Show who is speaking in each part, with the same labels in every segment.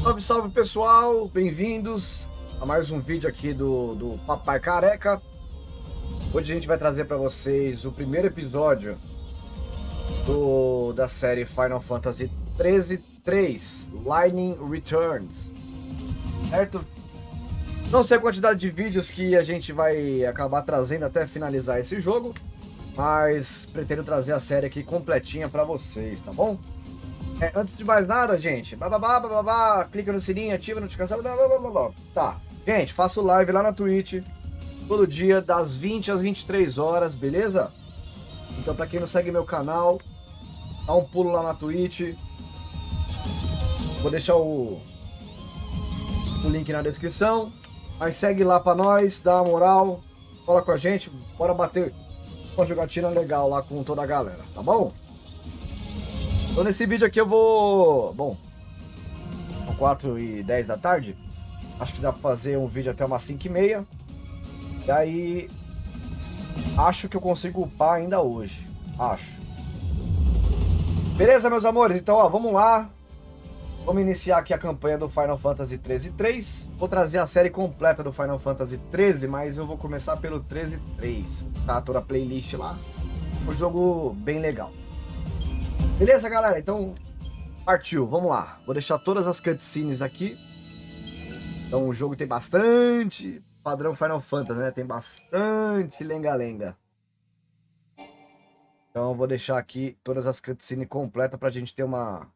Speaker 1: Salve, salve pessoal, bem-vindos a mais um vídeo aqui do Papai Careca. Hoje a gente vai trazer para vocês o primeiro episódio da série Final Fantasy 13-3, Lightning Returns, certo? Não sei a quantidade de vídeos que a gente vai acabar trazendo até finalizar esse jogo, mas pretendo trazer a série aqui completinha para vocês, tá bom? Antes de mais nada, gente, clica no sininho, ativa a notificação, Tá, gente, faço live lá na Twitch, todo dia, das 20 às 23 horas, beleza? Então, pra quem não segue meu canal, dá um pulo lá na Twitch. Vou deixar o link na descrição. Mas segue lá pra nós, dá uma moral, cola com a gente, bora bater uma jogatina legal lá com toda a galera, tá bom? Então nesse vídeo aqui eu vou... Bom, são 4h10 da tarde. Acho que dá pra fazer um vídeo até umas 5h30. E aí... acho que eu consigo upar ainda hoje. Acho. Beleza, meus amores? Então, ó, vamos lá. Vamos iniciar aqui a campanha do Final Fantasy 13-3. Vou trazer a série completa do Final Fantasy 13, mas eu vou começar pelo 13-3. Tá? Toda a playlist lá. Um jogo bem legal. Beleza, galera? Então, partiu. Vamos lá. Vou deixar todas as cutscenes aqui. Então, o jogo tem bastante padrão Final Fantasy, né? Tem bastante lenga-lenga. Então, eu vou deixar aqui todas as cutscenes completas pra gente ter uma...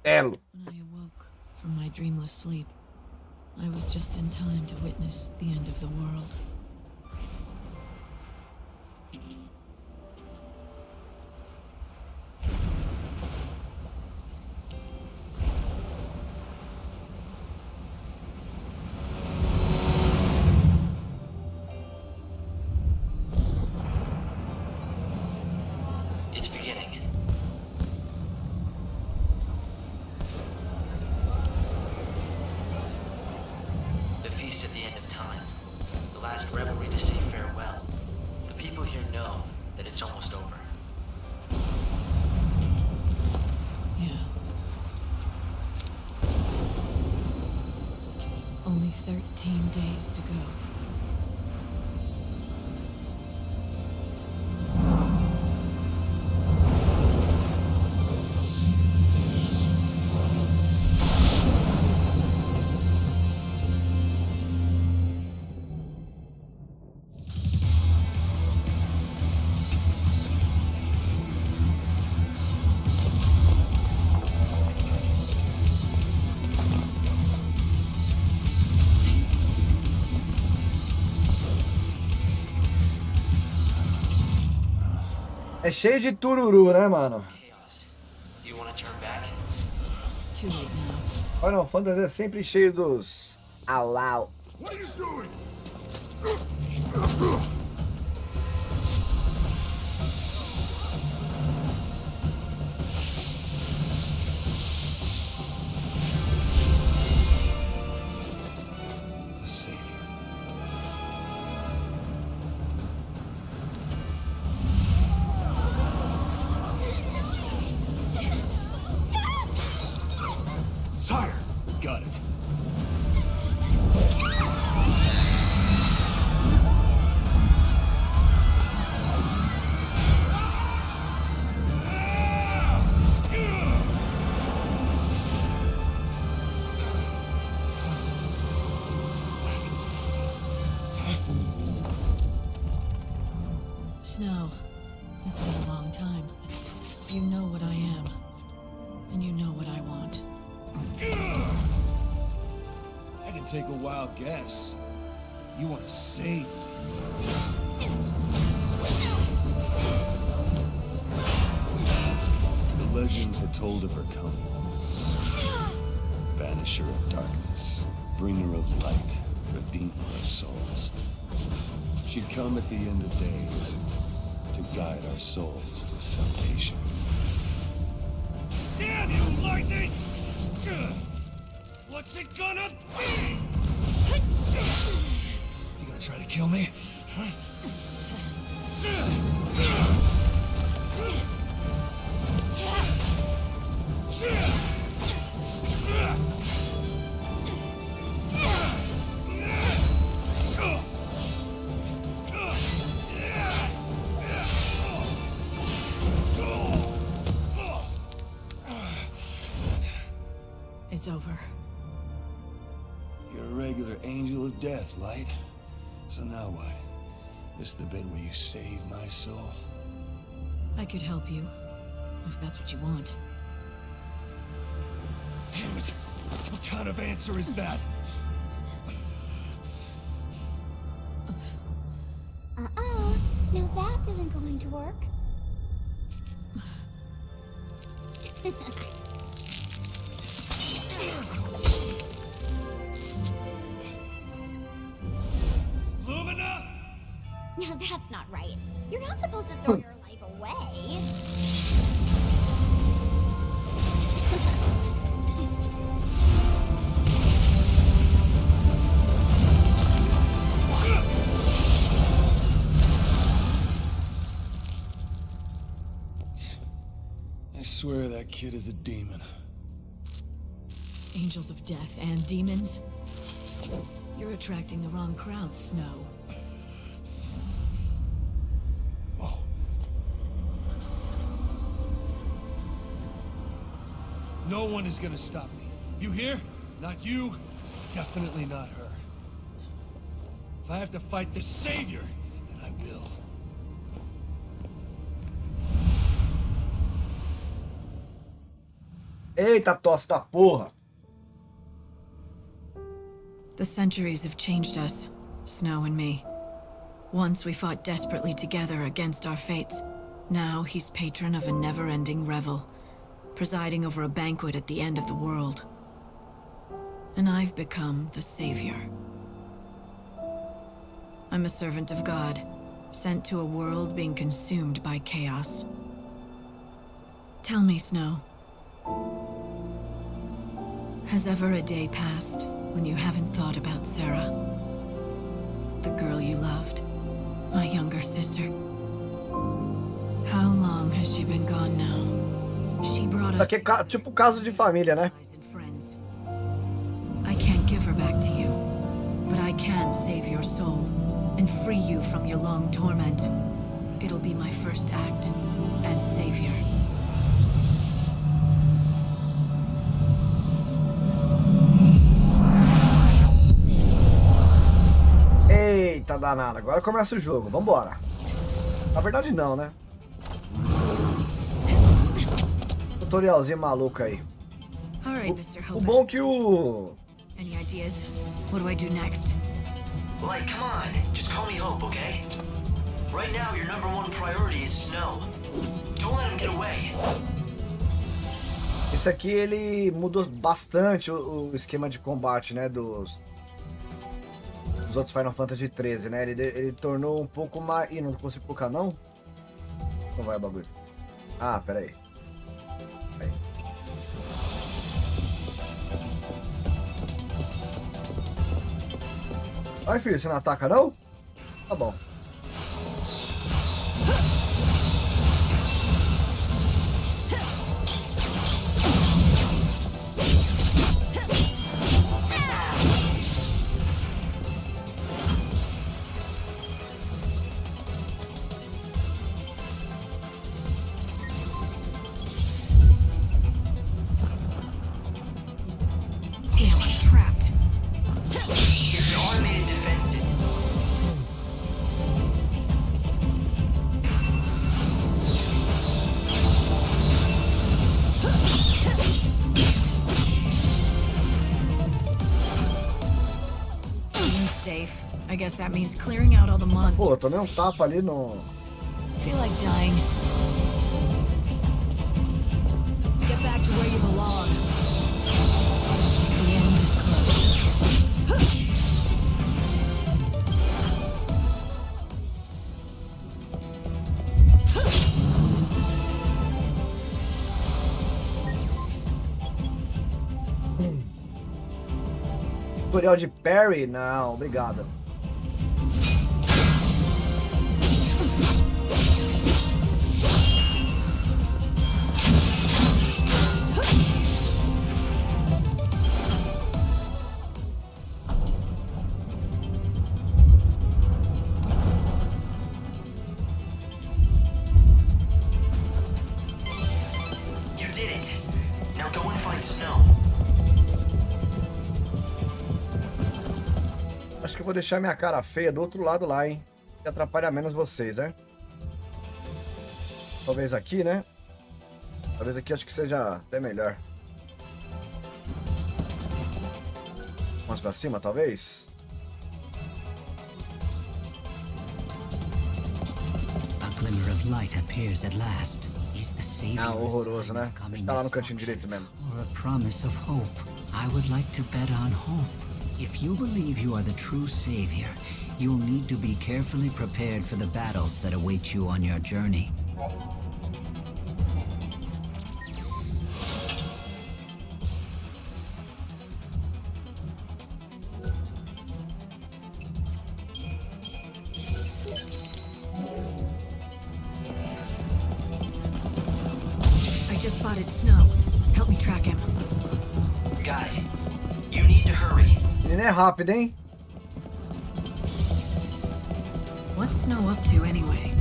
Speaker 1: Elo.
Speaker 2: When I awoke from my dreamless sleep, I was just in time to witness the end of the world.
Speaker 3: It's beginning. The feast at the end of time. The last revelry to say farewell. The people here know that it's almost over.
Speaker 2: Yeah. Only 13 days to go.
Speaker 1: É cheio de tururu, né, mano?
Speaker 3: Chaos. Do you want to turn back?
Speaker 2: Too late now.
Speaker 1: Final Fantasy é sempre cheio dos... Alau.
Speaker 4: The Savior.
Speaker 5: Sire!
Speaker 4: Got it.
Speaker 2: Snow, it's been a long time. You know what I am, and you know what I want.
Speaker 4: I can take a wild guess. You want to save it. The legends had told of her coming. Banisher of darkness, bringer of light, redeemer of souls. She'd come at the end of days to guide our souls to salvation.
Speaker 5: Damn you, lightning! What's it gonna be?
Speaker 4: You gonna try to kill me? Huh?
Speaker 2: it's over.
Speaker 4: You're a regular angel of death, Light. So now what? This the bit where you save my soul?
Speaker 2: I could help you, if that's what you want.
Speaker 4: Damn it! What kind of answer is that?
Speaker 6: Uh-oh. Now that isn't going to work.
Speaker 5: Lumina!
Speaker 6: Now that's not right. You're not supposed to throw your life away.
Speaker 4: I swear that kid is a demon.
Speaker 2: Angels of death and demons? You're attracting the wrong crowd, Snow.
Speaker 4: Whoa. No one is gonna stop me. You hear? Not you, definitely not her. If I have to fight the Savior, then I will.
Speaker 1: Eita, tosse da porra.
Speaker 2: The centuries have changed us, Snow and me. Once we fought desperately together against our fates. Now he's patron of a never-ending revel, presiding over a banquet at the end of the world. And I've become the savior. I'm a servant of God, sent to a world being consumed by chaos. Tell me, Snow, has ever a day passed when you haven't thought about Sarah? The girl you loved, my younger sister. How long has she been gone now? She brought us
Speaker 1: Aqui é tipo caso de família, né?
Speaker 2: and friends. I can't give her back to you, but I can save your soul and free you from your long torment. It'll be my first act as savior.
Speaker 1: Eita danada, agora começa o jogo, vambora. Na verdade não, né? Tutorialzinho maluco aí.
Speaker 2: All right, Mr.
Speaker 1: O
Speaker 2: Hope.
Speaker 1: bom que o...
Speaker 2: Any ideas? What do I do next?
Speaker 3: Like, come on, just call me Hope, okay? Right now, your #1 priority is Snow. Don't let him get away.
Speaker 1: Esse aqui, ele mudou bastante o esquema de combate, né, dos outros Final Fantasy XIII, né? Ele tornou um pouco mais... Ih, não consigo colocar, não? Não vai o bagulho. Ah, pera aí. Ai, filho, você não ataca, não? Tá bom.
Speaker 2: Damn, I'm trapped.
Speaker 3: Here's an automated defensive.
Speaker 2: Being safe. I guess that means clearing out all the monsters.
Speaker 1: Pô, eu tomei um tapa ali no...
Speaker 2: Feel like dying. Get back to where you belong. The end is close.
Speaker 1: Tutorial de parry? Não, obrigado.
Speaker 3: You did it. Now go and find Snow.
Speaker 1: acho que eu vou deixar minha cara feia do outro lado lá, hein? Que atrapalha menos vocês, né? Talvez aqui, né? Talvez aqui acho que seja até melhor. Mais pra cima, talvez?
Speaker 7: A glimmer of light appears at last. Is the savior
Speaker 1: Ah, horroroso, né?
Speaker 7: coming
Speaker 1: Tá lá no cantinho direito mesmo.
Speaker 7: or a promise of hope? I would like to bet on hope. If you believe you are the true savior, you'll need to be carefully prepared for the battles that await you on your journey.
Speaker 2: I just spotted Snow. Help me track him.
Speaker 3: Guide, you need to hurry.
Speaker 1: Ele é rápido, hein?
Speaker 2: What's Snow up to anyway?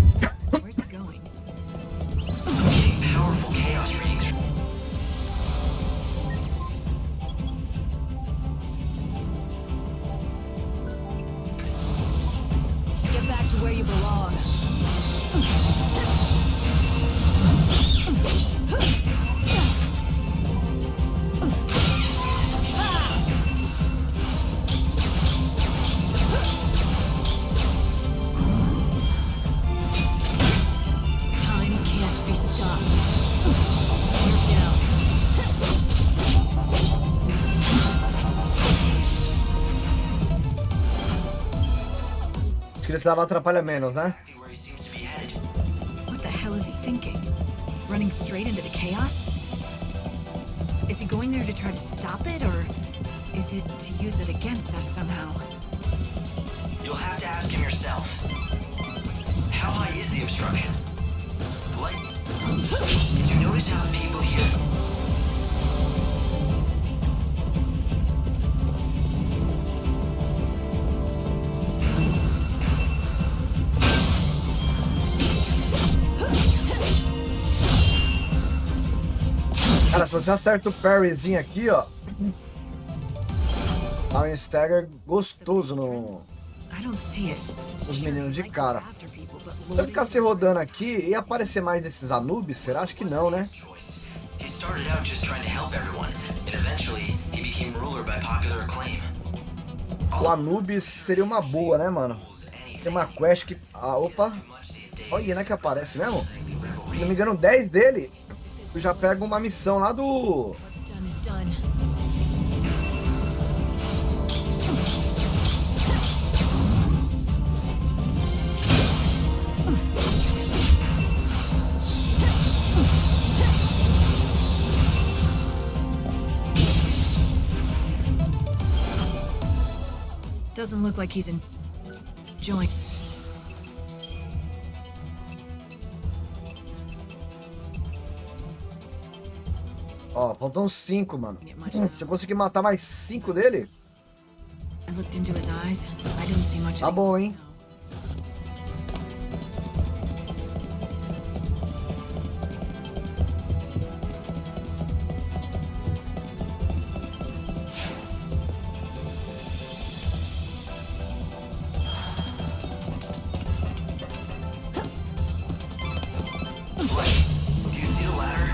Speaker 2: Where's he going?
Speaker 3: Getting powerful chaos readings.
Speaker 2: Get back to where you belong. Time can't be stopped. You're down.
Speaker 1: Acho que esse dava atrapalha menos, né?
Speaker 3: Exactly where he seems to be headed.
Speaker 2: What the hell is he thinking? Running straight into the chaos? Is he going there to try to stop it, or is it to use it against us somehow?
Speaker 3: You'll have to ask him yourself. How high is the obstruction? What? Did you notice how the people here...
Speaker 1: Cara, se você acerta o parryzinho aqui, ó. Dá um stagger gostoso no...
Speaker 2: I don't see it.
Speaker 1: Os meninos de cara.
Speaker 2: After people, but
Speaker 1: Se eu
Speaker 2: loading
Speaker 1: ficar se rodando aqui e aparecer mais desses Anubis, será? Acho que não, né?
Speaker 3: choice. He started out just trying to help everyone, and eventually he became ruler by popular acclaim.
Speaker 1: O Anubis seria uma boa, né, mano? Tem uma quest que... Ah, opa. Olha, né, que aparece mesmo? Se não me engano, 10 dele, eu já pego uma missão lá do...
Speaker 2: What's done is done. Doesn't look like he's enjoying.
Speaker 1: Ó, faltam 5, mano.
Speaker 2: It much now.
Speaker 1: Se eu conseguir matar mais 5 dele,
Speaker 2: I looked into his eyes. I didn't see much.
Speaker 1: tá bom, hein?
Speaker 3: What? Do you see the ladder?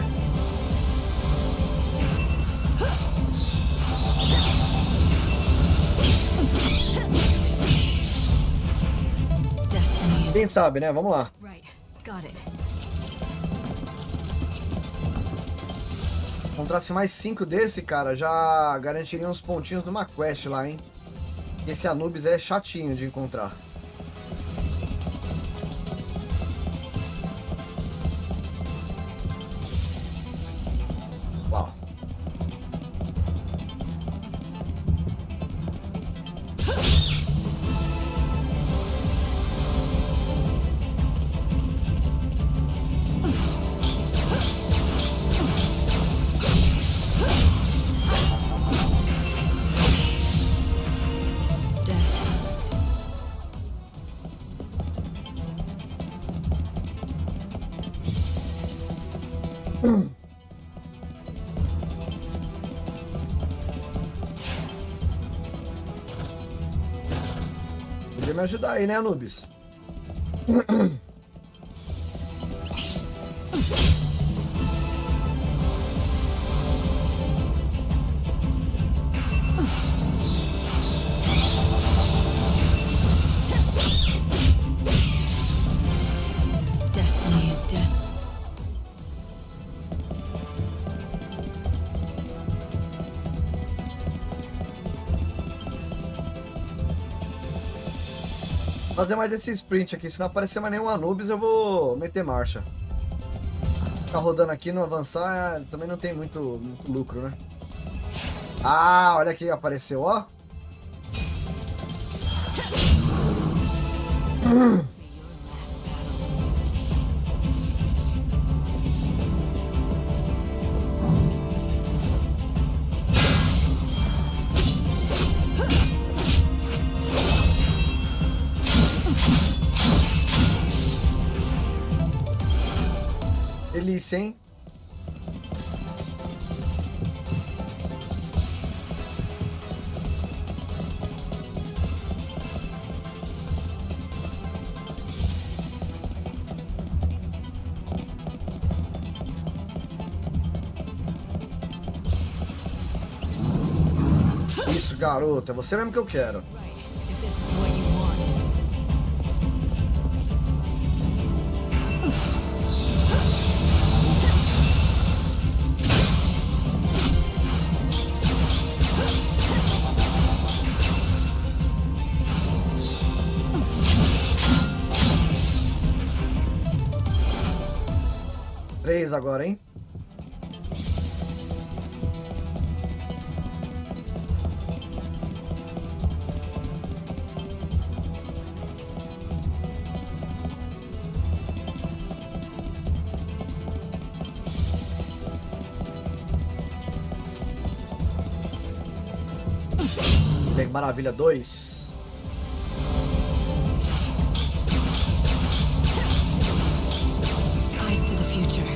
Speaker 2: Destiny is
Speaker 1: Quem sabe, né? Vamos lá.
Speaker 2: right. Got it.
Speaker 1: Se encontrasse mais 5 desse, cara, já garantiria uns pontinhos numa quest lá, hein? Esse Anubis é chatinho de encontrar. Uau.
Speaker 2: Death.
Speaker 1: me ajudar aí, né, Anubis?
Speaker 2: Destiny is destiny.
Speaker 1: Fazer mais esse sprint aqui, se não aparecer mais nenhum Anubis, eu vou meter marcha. Ficar rodando aqui, não avançar, também não tem muito lucro, né? Ah, olha aqui, apareceu, ó. Delícia, hein? Isso, garota. É você mesmo que eu quero.
Speaker 2: If this is what you want.
Speaker 1: Três agora, hein? Bem, maravilha, 2.
Speaker 2: Eyes to the future.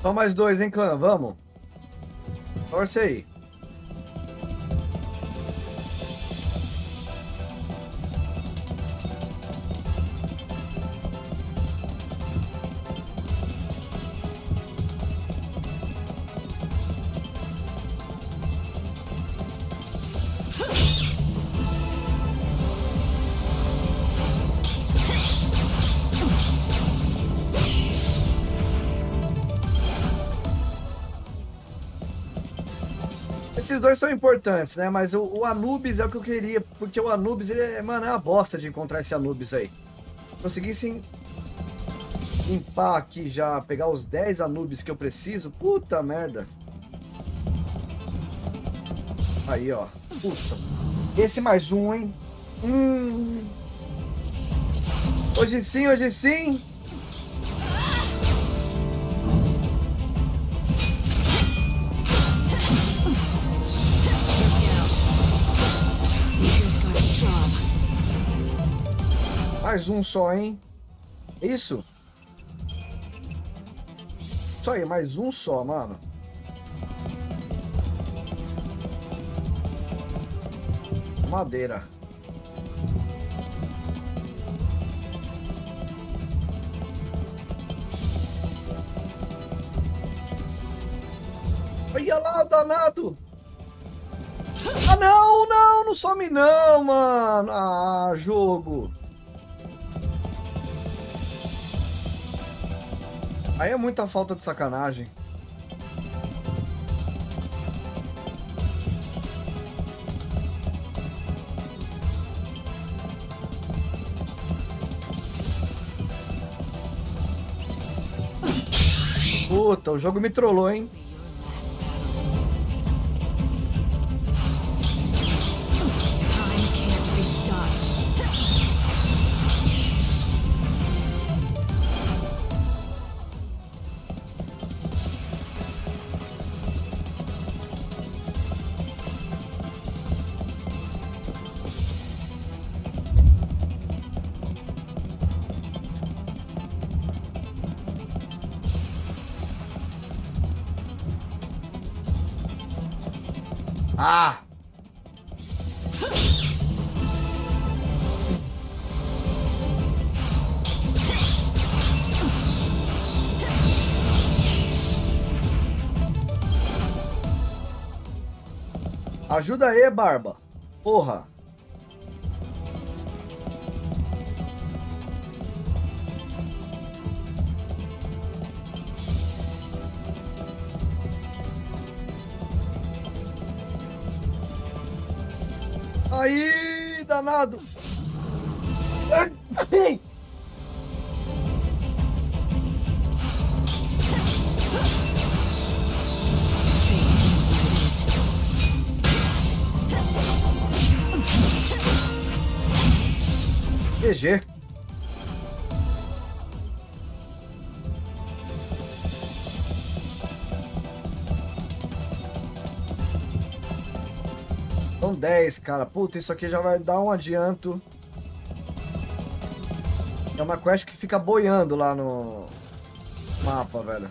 Speaker 1: Só mais 2, hein, clã? Vamos. Torce aí. Esses dois são importantes, né? Mas o Anubis é o que eu queria, porque o Anubis, ele é, mano, é uma bosta de encontrar esse Anubis aí. Conseguissem limpar aqui já, pegar os 10 Anubis que eu preciso, puta merda. Aí, ó. Puta. Esse mais um, hein? Hoje sim, hoje sim. Mais um só, hein? Isso? Isso aí, mais um só, mano. Madeira. Olha lá, danado! Ah, não, não, não some não, mano. Ah, jogo. Aí é muita falta de sacanagem. Puta, o jogo me trollou, hein? Ah! Ajuda aí, Barba. Porra. Aí, danado. Ai. GG. São 10, cara. Puta, isso aqui já vai dar um adianto. É uma quest que fica boiando lá no mapa, velho.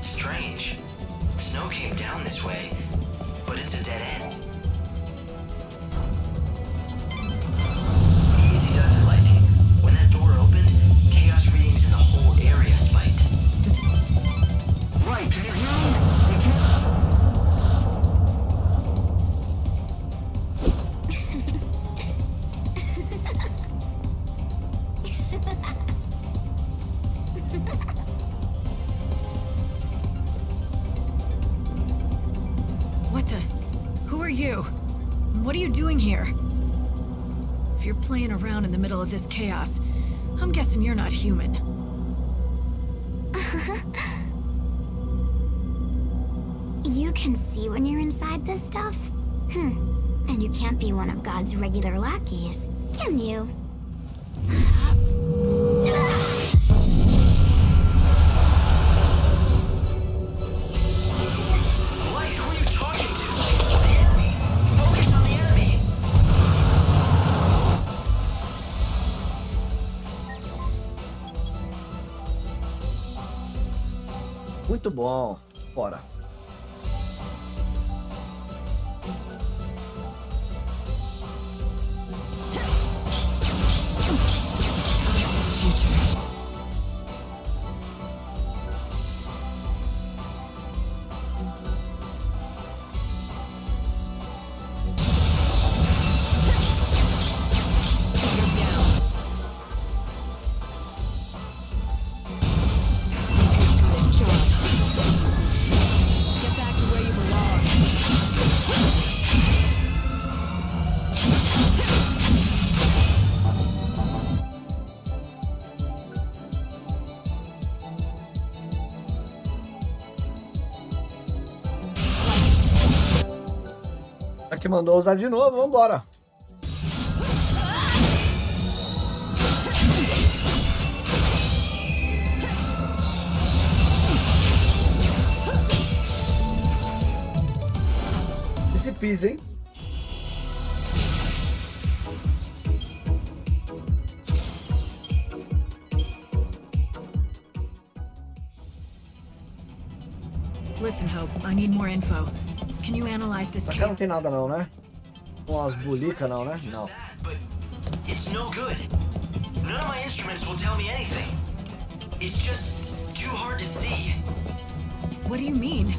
Speaker 3: Strange. Snow came down this way, but it's a dead end. Easy does it, Lightning. When that door opened, chaos readings in the whole area spiked. Right.
Speaker 2: What the? Who are you? And what are you doing here? If you're playing around in the middle of this chaos, I'm guessing you're not human.
Speaker 6: You can see when you're inside this stuff? And you can't be one of God's regular lackeys, can you?
Speaker 3: Light, who are you talking to? The enemy. Focus on the enemy.
Speaker 1: Muito bom. Bora.
Speaker 2: Get back to where you belong.
Speaker 1: Aqui mandou usar de novo, vambora. Esse piso, hein?
Speaker 2: Listen, Hope, I need more info. Can you analyze this
Speaker 1: Aqui não
Speaker 2: case?
Speaker 1: tem nada não, né? Com as bulicas não, né?
Speaker 3: Just
Speaker 1: Não.
Speaker 3: that, but it's no good. None of my instruments will tell me anything. It's just too too hard to see.
Speaker 2: What do you mean?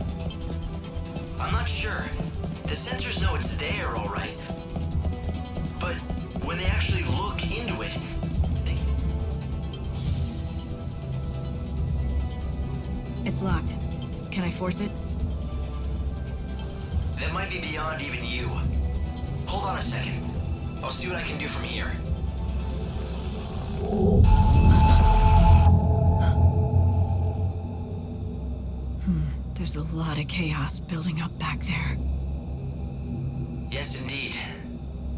Speaker 3: I'm not sure. The sensors know it's there, all right. But when they actually look into it,
Speaker 2: It's locked. Can I force it?
Speaker 3: that might be beyond even you. Hold on a second. I'll see what I can do from here.
Speaker 2: There's a lot of chaos building up back there.
Speaker 3: Yes, indeed.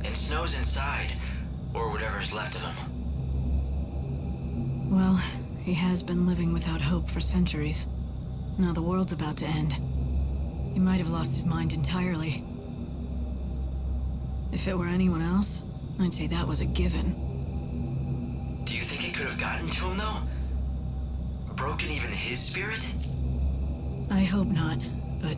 Speaker 3: And Snow's inside, or whatever's left of him.
Speaker 2: Well, he has been living without hope for centuries. Now the world's about to end. He might have lost his mind entirely. If it were anyone else, I'd say that was a given.
Speaker 3: Do you think it could have gotten to him, though? Broken even his spirit?
Speaker 2: I hope not, but...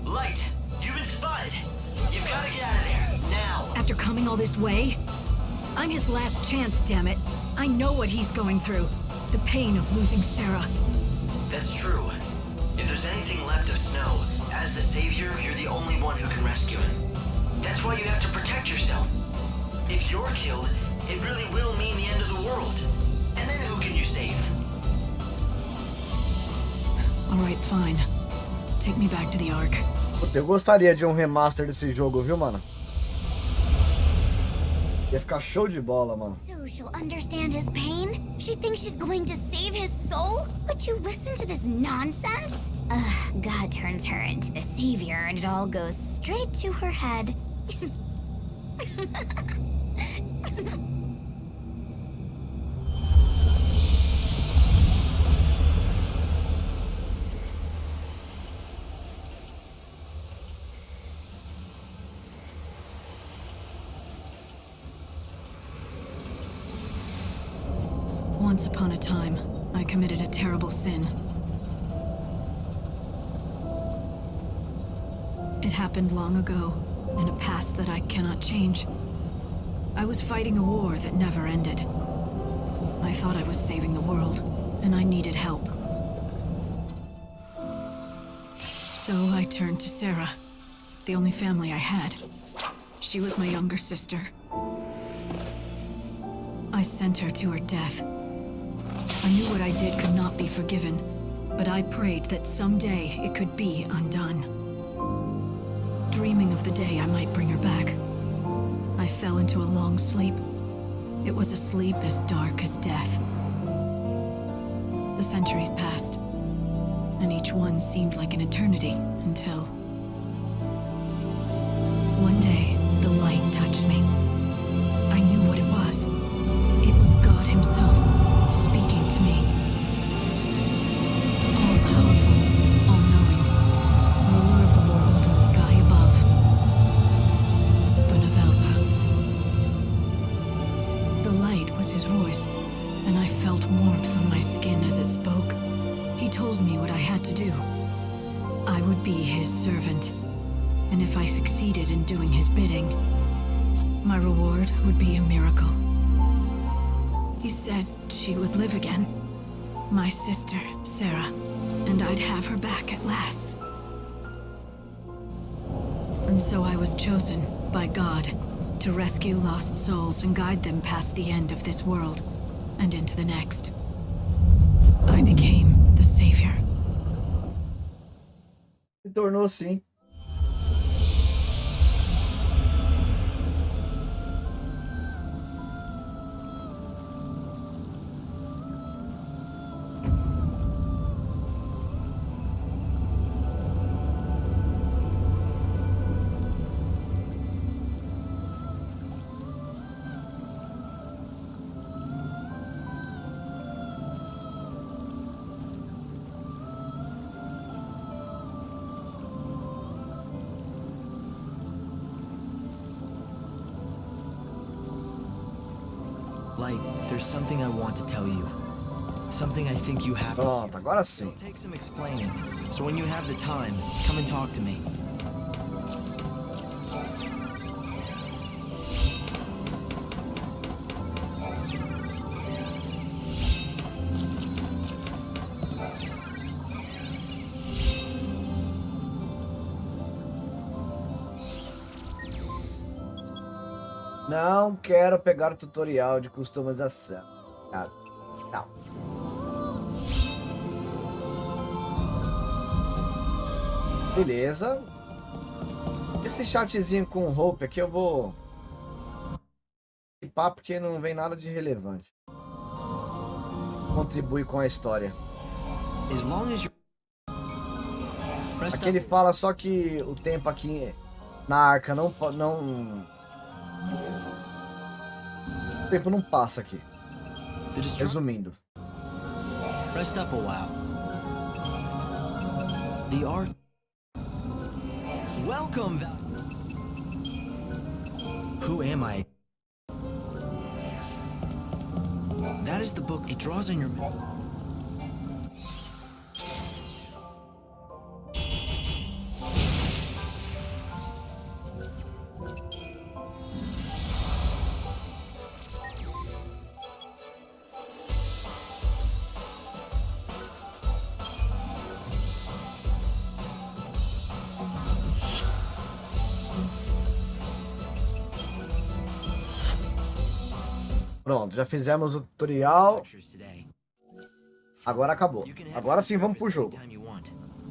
Speaker 3: Light, you've been spotted. You've got to get out of there, now.
Speaker 2: After coming all this way? I'm his last chance, damn it. I know what he's going through. The pain of losing Sarah.
Speaker 3: That's true. If there's anything left of Snow, as the savior, you're the only one who can rescue him. That's why you have to protect yourself. If you're killed, it really will mean the end of the world. And then who can you save?
Speaker 2: Alright, fine. Take me back to the Ark.
Speaker 1: Puta, eu gostaria de um remaster desse jogo, viu, mano? Ia ficar show de bola, mano.
Speaker 6: So she'll understand his pain? She thinks she's going to save his soul? Would you listen to this nonsense? God turns her into the savior and it all goes straight to her head.
Speaker 2: Once upon a time, I committed a terrible sin. It happened long ago, in a past that I cannot change. I was fighting a war that never ended. I thought I was saving the world, and I needed help. So I turned to Sarah, the only family I had. She was my younger sister. I sent her to her death. I knew what I did could not be forgiven, but I prayed that someday it could be undone. Dreaming of the day I might bring her back, I fell into a long sleep. It was a sleep as dark as death. The centuries passed, and each one seemed like an eternity until... One day, the light touched me. I knew what it was. It was God himself, speaking to me. All-powerful, all-knowing, ruler of the world and sky above. Benevelza. The light was his voice, and I felt warmth on my skin as it spoke. He told me what I had to do. I would be his servant, and if I succeeded in doing his bidding, my reward would be a miracle. He said she would live again. My sister, Sarah, and I'd have her back at last. And so I was chosen by God to rescue lost souls and guide them past the end of this world and into the next. I became the savior.
Speaker 1: Se tornou sim.
Speaker 3: Light, there's something I want to tell you. Something I think you have to hear.
Speaker 1: Pronto, agora sim.
Speaker 3: It'll take some explaining, so when you have the time, come and talk to me.
Speaker 1: Não quero pegar o tutorial de customização. Ah, não. Beleza. Esse chatzinho com o Hope aqui eu vou limpar porque não vem nada de relevante. Contribui com a história. Aqui ele fala só que o tempo aqui na arca não... O tempo não passa aqui. Resumindo.
Speaker 3: Rest up a while. The ark. Welcome. Who am I? That is the book. It draws on your.
Speaker 1: Pronto, já fizemos o tutorial. Agora acabou. Agora sim, vamos pro jogo.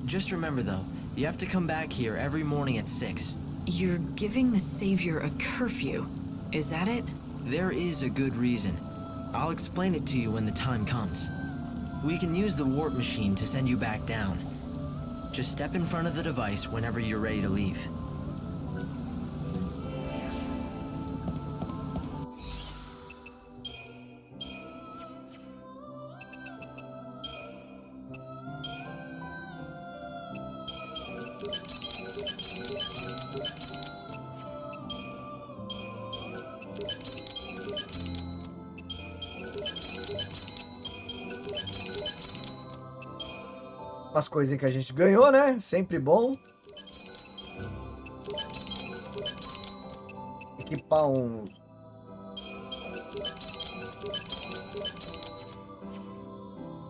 Speaker 3: Just remember though, you have to come back here every morning at 6.
Speaker 2: You're giving the Savior a curfew. Is that it?
Speaker 3: There is a good reason. I'll explain it to you when the time comes. We can use the warp machine to send you back down. Just step in front of the device whenever you're ready to leave.
Speaker 1: As coisinhas que a gente ganhou, né? Sempre bom. Equipar um...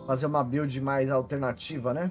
Speaker 1: Fazer uma build mais alternativa, né?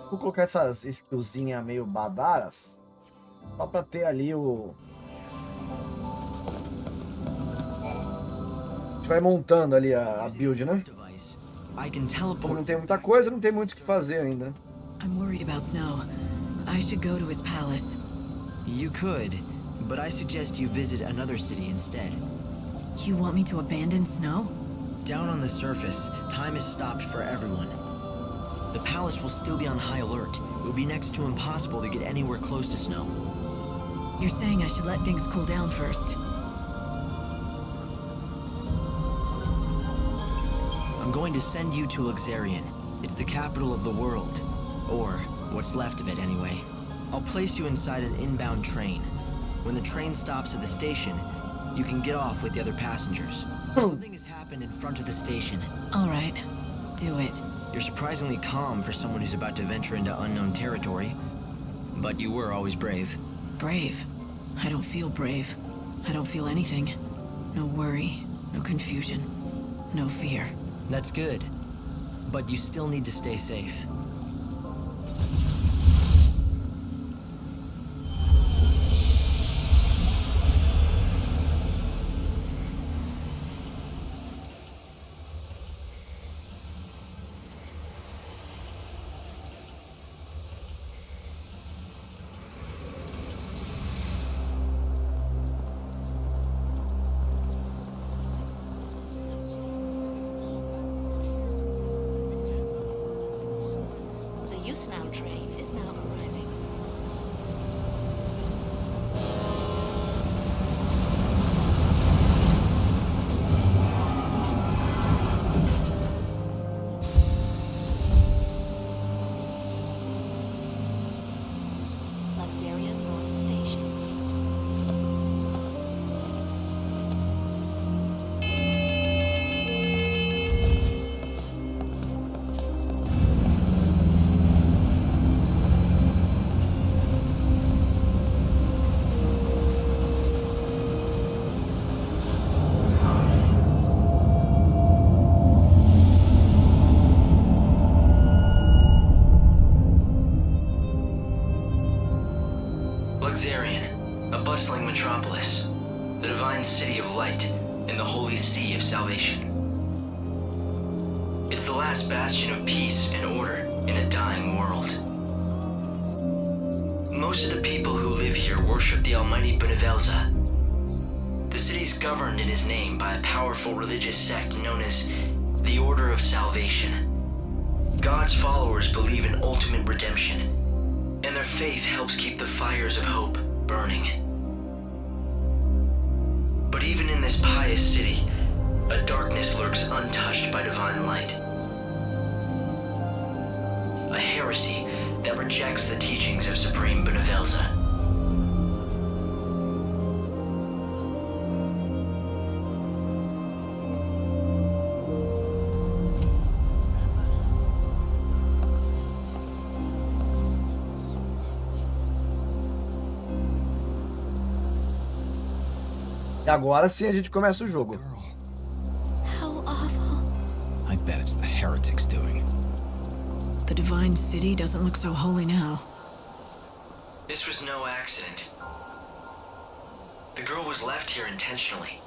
Speaker 1: Vou colocar essas skillzinhas meio badaras. Só pra ter ali o... A gente vai montando ali a build, né? Como não tem muita coisa, não tem muito o que fazer ainda.
Speaker 2: I'm worried about Snow. I should go to his palace.
Speaker 3: You could, but I suggest you visit another city instead.
Speaker 2: You want me to abandon Snow?
Speaker 3: Down on the surface, time is stopped for everyone. The palace will still be on high alert. It would be next to impossible to get anywhere close to Snow.
Speaker 2: You're saying I should let things cool down first.
Speaker 3: I'm I'm going to send you to Luxarian. It's the capital of the world. Or what's left of it, anyway. I'll place you inside an inbound train. When the train stops at the station, you can get off with the other passengers. Something has happened in front of the station.
Speaker 2: All right, do it.
Speaker 3: You're surprisingly calm for someone who's about to venture into unknown territory. But you were always brave.
Speaker 2: Brave? I don't feel brave. I don't feel anything. No worry, no confusion, no fear.
Speaker 3: That's good. But you still need to stay safe.
Speaker 8: train is now arriving. Luxarian North Station.
Speaker 3: Luxarian, a bustling metropolis, the divine city of light and the holy sea of salvation. It's the last bastion of peace and order in a dying world. Most of the people who live here worship the almighty Benevelza. The city's governed in his name by a powerful religious sect known as the Order of Salvation. God's followers believe in ultimate redemption, and their faith helps keep the fires of hope burning. But even in this pious city, a darkness lurks untouched by divine light. A heresy that rejects the teachings of Supreme Benevelza.
Speaker 1: E agora sim a gente começa o jogo.
Speaker 6: How awful.
Speaker 9: I bet it's the heretics doing.
Speaker 2: The divine city doesn't look so holy now.
Speaker 3: This was no accident. The girl was left here intentionally.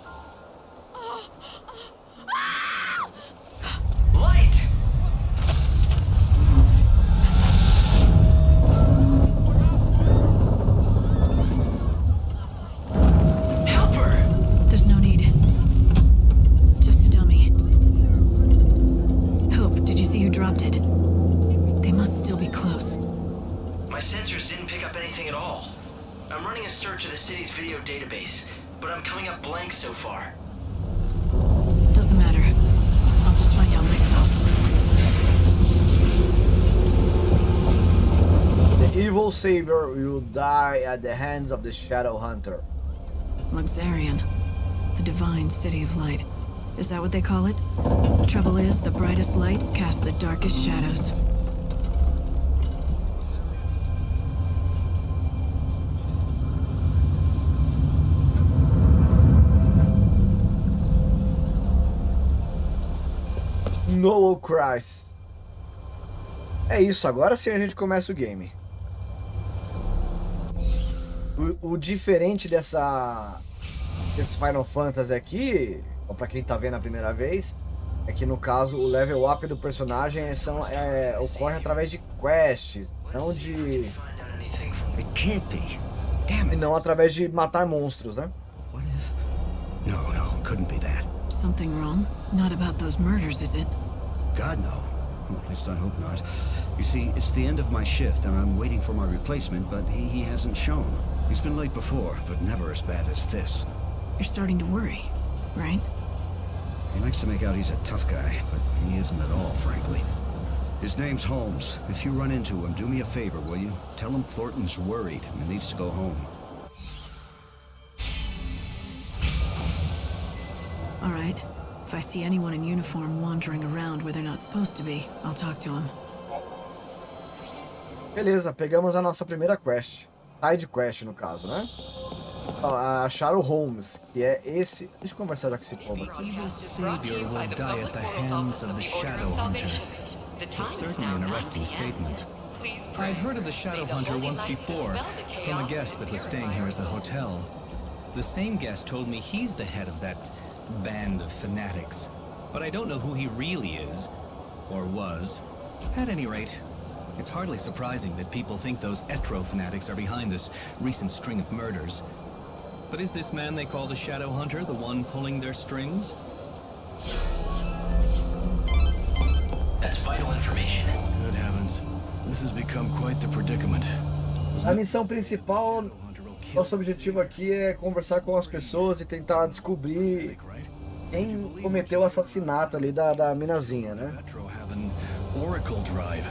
Speaker 3: Light! Help her!
Speaker 2: There's no need. Just a dummy. Hope, did you see who dropped it? They must still be close.
Speaker 3: My sensors didn't pick up anything at all. I'm running a search of the city's video database, but I'm coming up blank so far.
Speaker 2: Doesn't matter. I'll just find out myself.
Speaker 1: The evil savior will die at the hands of the Shadow Hunter.
Speaker 2: Luxarian. The divine city of light. Is that what they call it? Trouble is, the brightest lights cast the darkest shadows.
Speaker 1: No Christ. É isso, agora sim a gente começa o game. O diferente desse Final Fantasy aqui, ou pra quem tá vendo a primeira vez, é que no caso o level up do personagem ocorre através de quests, não de...
Speaker 7: It can't be. Damn
Speaker 1: e
Speaker 7: it.
Speaker 1: não através de matar monstros, né?
Speaker 7: What if? No, couldn't be that.
Speaker 2: Something wrong? Not about those murders, is it?
Speaker 7: God, no. Well, at least I hope not. You see, it's the end of my shift, and I'm waiting for my replacement, but he hasn't shown. He's been late before, but never as bad as this.
Speaker 2: You're starting to worry, right?
Speaker 10: He likes to make out he's a tough guy, but he isn't at all, frankly. His name's Holmes. If you run into him, do me a favor, will you? Tell him Thornton's worried and needs to go home.
Speaker 2: All right. If I see anyone in uniform wandering around where they're not supposed to be, I'll talk to him.
Speaker 1: Beleza, pegamos a nossa primeira quest. Side quest, no caso, né? Achar o Holmes, que é esse... Deixa eu conversar já com esse povo aqui.
Speaker 9: Evil savior will die at the hands of the Shadow Hunter. It's certainly an arresting statement. I'd heard of the Shadow Hunter once before, from a guest that was staying here at the hotel. The same guest told me he's the head of that band of fanatics. But I don't know who he really is, or was. At any rate, it's hardly surprising that people think those Etro fanatics are behind this recent string of murders. But is this man they call the Shadow Hunter the one pulling their strings?
Speaker 3: That's vital information.
Speaker 4: Good heavens. This has become quite the predicament.
Speaker 1: A missão principal, nosso objetivo aqui é conversar com as pessoas e tentar descobrir quem cometeu o assassinato ali da minazinha, né?
Speaker 4: Metro have an Oracle drive.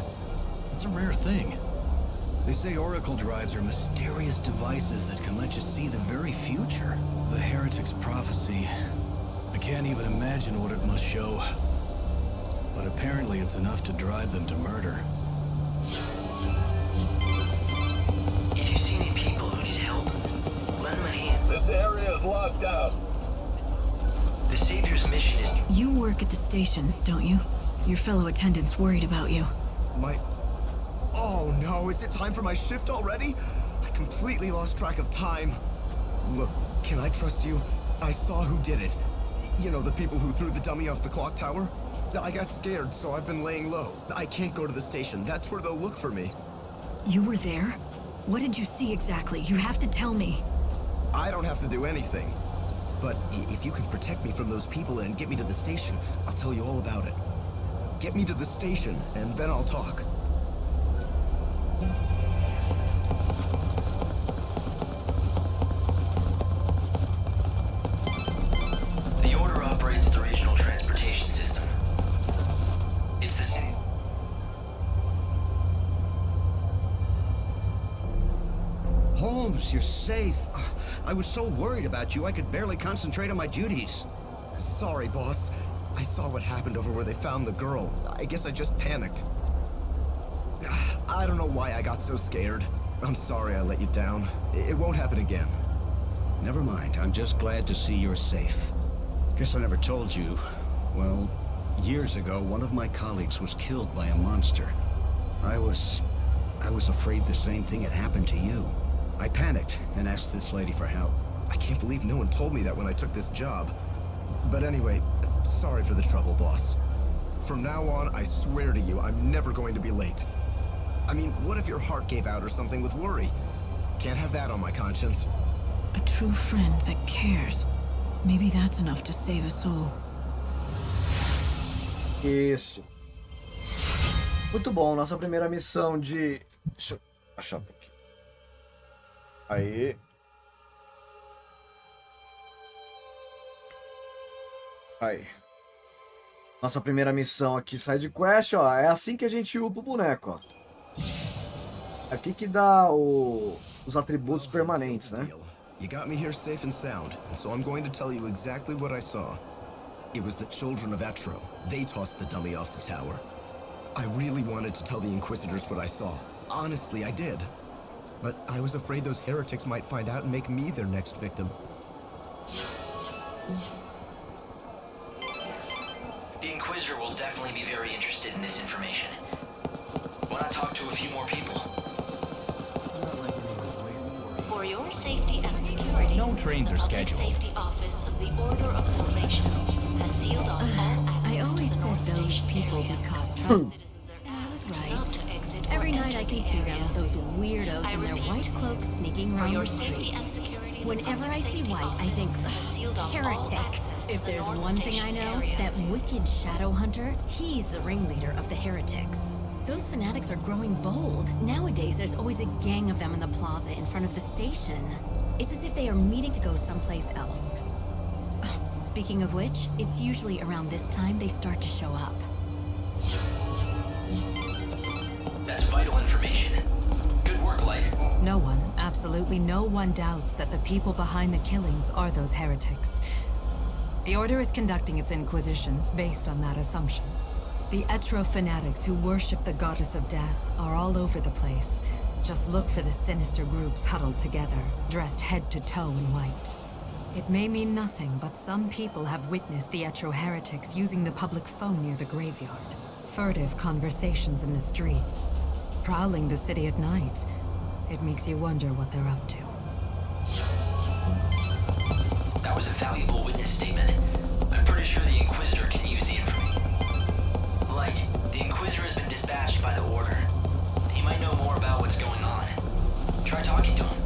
Speaker 4: It's a rare thing. They say Oracle drives are mysterious devices that can let you see the very future. The heretic's prophecy. I can't even imagine what it must show. But apparently it's enough to drive them to murder.
Speaker 3: If you see any people who need help, lend them a hand.
Speaker 5: This area is locked out.
Speaker 3: The Savior's mission is...
Speaker 2: You work at the station, don't you? Your fellow attendants worried about you.
Speaker 11: Oh no, is it time for my shift already? I completely lost track of time. Look, can I trust you? I saw who did it. You know, the people who threw the dummy off the clock tower? I got scared, so I've been laying low. I can't go to the station. That's where they'll look for me.
Speaker 2: You were there? What did you see exactly? You have to tell me.
Speaker 11: I don't have to do anything. But if you can protect me from those people and get me to the station, I'll tell you all about it. Get me to the station, and then I'll talk.
Speaker 3: The Order operates the regional transportation system. It's the city.
Speaker 10: Holmes, you're safe. I was so worried about you, I could barely concentrate on my duties.
Speaker 11: Sorry, boss. I saw what happened over where they found the girl. I guess I just panicked. I don't know why I got so scared. I'm sorry I let you down. It won't happen again.
Speaker 10: Never mind, I'm just glad to see you're safe. Guess I never told you. Well, years ago, one of my colleagues was killed by a monster. I was afraid the same thing had happened to you. I panicked and asked this lady for help.
Speaker 11: I can't believe no one told me that when I took this job. But anyway, sorry for the trouble, boss. From now on, I swear to you, I'm never going to be late. I mean, what if your heart gave out or something with worry? Can't have that on my conscience.
Speaker 2: A true friend that cares. Maybe that's enough to save a soul.
Speaker 1: Isso. Muito bom, nossa primeira missão de... Deixa eu achar um pouquinho. Aí. Aí. Nossa primeira missão aqui, side quest, ó. É assim que a gente upa o boneco, ó. Aqui que dá os atributos permanentes, né?
Speaker 11: You got me here safe and sound, and so I'm going to tell you exactly what I saw. It was the children of Etro. They tossed the dummy off the tower. I really wanted to tell the Inquisitors what I saw. Honestly, I did. But I was afraid those heretics might find out and make me their next victim.
Speaker 3: The Inquisitor will definitely be very interested in this information. Why not talk to a few more people?
Speaker 8: For your safety and security,
Speaker 9: No trains are
Speaker 8: the
Speaker 9: scheduled.
Speaker 8: Safety Office of the Order of Salvation has sealed off all access
Speaker 2: I always
Speaker 8: to the
Speaker 2: said
Speaker 8: North
Speaker 2: those
Speaker 8: Station
Speaker 2: people
Speaker 8: area.
Speaker 2: would cause trouble.
Speaker 8: Citizens are
Speaker 2: And I was
Speaker 8: asked not
Speaker 2: right.
Speaker 8: to exit or
Speaker 2: Every night
Speaker 8: enter
Speaker 2: I can
Speaker 8: the
Speaker 2: see
Speaker 8: area.
Speaker 2: them, those weirdos
Speaker 8: I
Speaker 2: in their
Speaker 8: repeat,
Speaker 2: white cloaks sneaking
Speaker 8: For
Speaker 2: around
Speaker 8: your
Speaker 2: the
Speaker 8: safety and
Speaker 2: streets.
Speaker 8: security, the
Speaker 2: Whenever
Speaker 8: Public
Speaker 2: I see
Speaker 8: Safety
Speaker 2: white, I
Speaker 8: Office
Speaker 2: think,
Speaker 8: has sealed off all
Speaker 2: heretic.
Speaker 8: access to
Speaker 2: If
Speaker 8: the
Speaker 2: there's
Speaker 8: North
Speaker 2: one thing I
Speaker 8: Station
Speaker 2: know,
Speaker 8: area.
Speaker 2: that wicked Shadow Hunter, he's the ringleader of the heretics. Those fanatics are growing bold. Nowadays, there's always a gang of them in the plaza in front of the station. It's as if they are meeting to go someplace else. Speaking of which, it's usually around this time they start to show up.
Speaker 3: That's vital information. Good work, Light.
Speaker 2: No one, absolutely no one doubts that the people behind the killings are those heretics. The Order is conducting its inquisitions based on that assumption. The Etro fanatics who worship the goddess of death are all over the place. Just look for the sinister groups huddled together, dressed head to toe in white. It may mean nothing, but some people have witnessed the Etro heretics using the public phone near the graveyard. Furtive conversations in the streets. Prowling the city at night. It makes you wonder what they're up to.
Speaker 3: That was a valuable witness statement. I'm pretty sure the Inquisitor can use the information. Like, the Inquisitor has been dispatched by the Order. He might know more about what's going on. Try talking to him.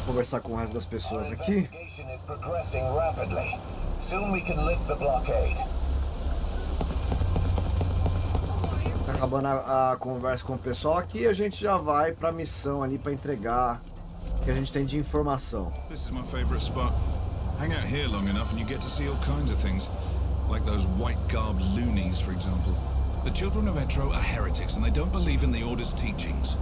Speaker 1: Conversar com o resto das pessoas aqui.
Speaker 5: Investigation is progressing rapidly. Soon we can lift the blockade.
Speaker 1: Tá acabando a conversa com o pessoal aqui, a gente já vai pra missão ali pra entregar o que a gente tem de informação.
Speaker 12: This is my favorite spot. Hang out here long enough and you get to see all kinds of things. Like those white-garbed loonies, for example. The children of Etro are heretics and they don't believe in the Order's teachings.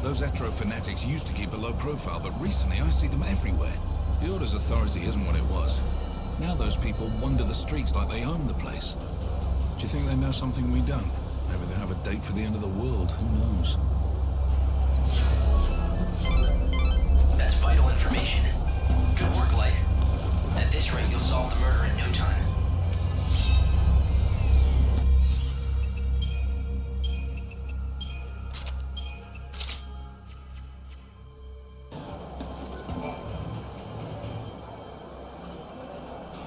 Speaker 12: Those Etro fanatics used to keep a low profile, but recently I see them everywhere. The Order's authority isn't what it was. Now those people wander the streets like they own the place. Do you think they know something we don't? Maybe they have a date for the end of the world, who knows?
Speaker 3: That's vital information. Good work, Light. At this rate, you'll solve the murder in no time.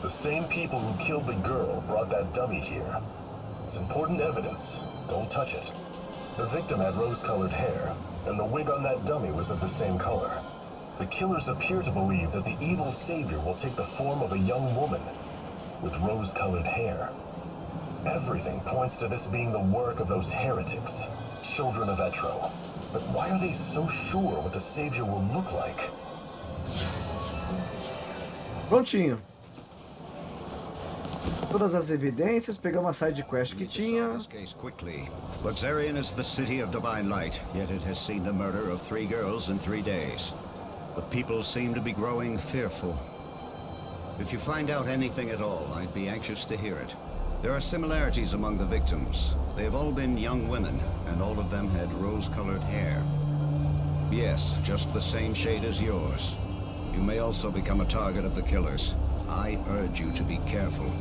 Speaker 5: The same people who killed the girl brought that dummy here. It's important evidence. Don't touch it. The victim had rose-colored hair, and the wig on that dummy was of the same color. The killers appear to believe that the evil savior will take the form of a young woman with rose-colored hair. Everything points to this being the work of those heretics, children of Etro. But why are they so sure what the savior will look like?
Speaker 1: Prontinho. Todas as evidências, pegamos a side quest que tinha.
Speaker 10: Luxarian is the city of divine light, yet it has seen the murder of 3 girls in 3 days. The people seem to be growing fearful. If you find out anything at all, I'd be anxious to hear it. There are similarities among the victims. They have all been young women, and all of them had rose-colored hair. Yes, just the same shade as yours. You may also become a target of the killers. I urge you to be careful.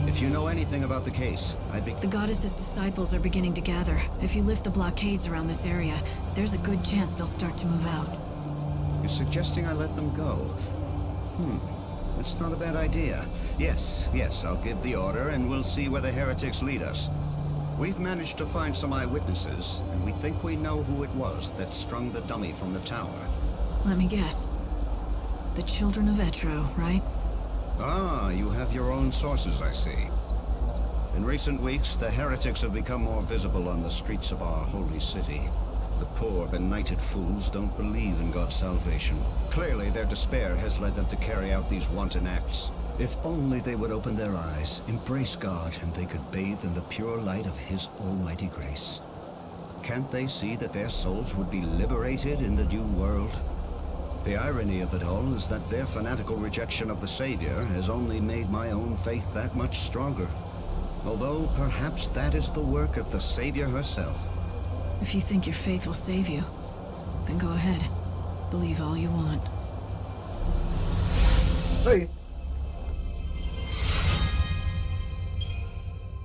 Speaker 10: If you know anything about the case, I'd be...
Speaker 2: The goddess's disciples are beginning to gather. If you lift the blockades around this area, there's a good chance they'll start to move out.
Speaker 10: You're suggesting I let them go? That's not a bad idea. Yes, I'll give the order and we'll see where the heretics lead us. We've managed to find some eyewitnesses, and we think we know who it was that strung the dummy from the tower.
Speaker 2: Let me guess. The children of Etro, right?
Speaker 10: Ah, you have your own sources, I see. In recent weeks, the heretics have become more visible on the streets of our holy city. The poor, benighted fools don't believe in God's salvation. Clearly, their despair has led them to carry out these wanton acts. If only they would open their eyes, embrace God, and they could bathe in the pure light of His almighty grace. Can't they see that their souls would be liberated in the new world? The irony of it all is that their fanatical rejection of the Savior has only made my own faith that much stronger. Although perhaps that is the work of the Savior herself.
Speaker 2: If you think your faith will save you, then go ahead. Believe all you want.
Speaker 1: Aí.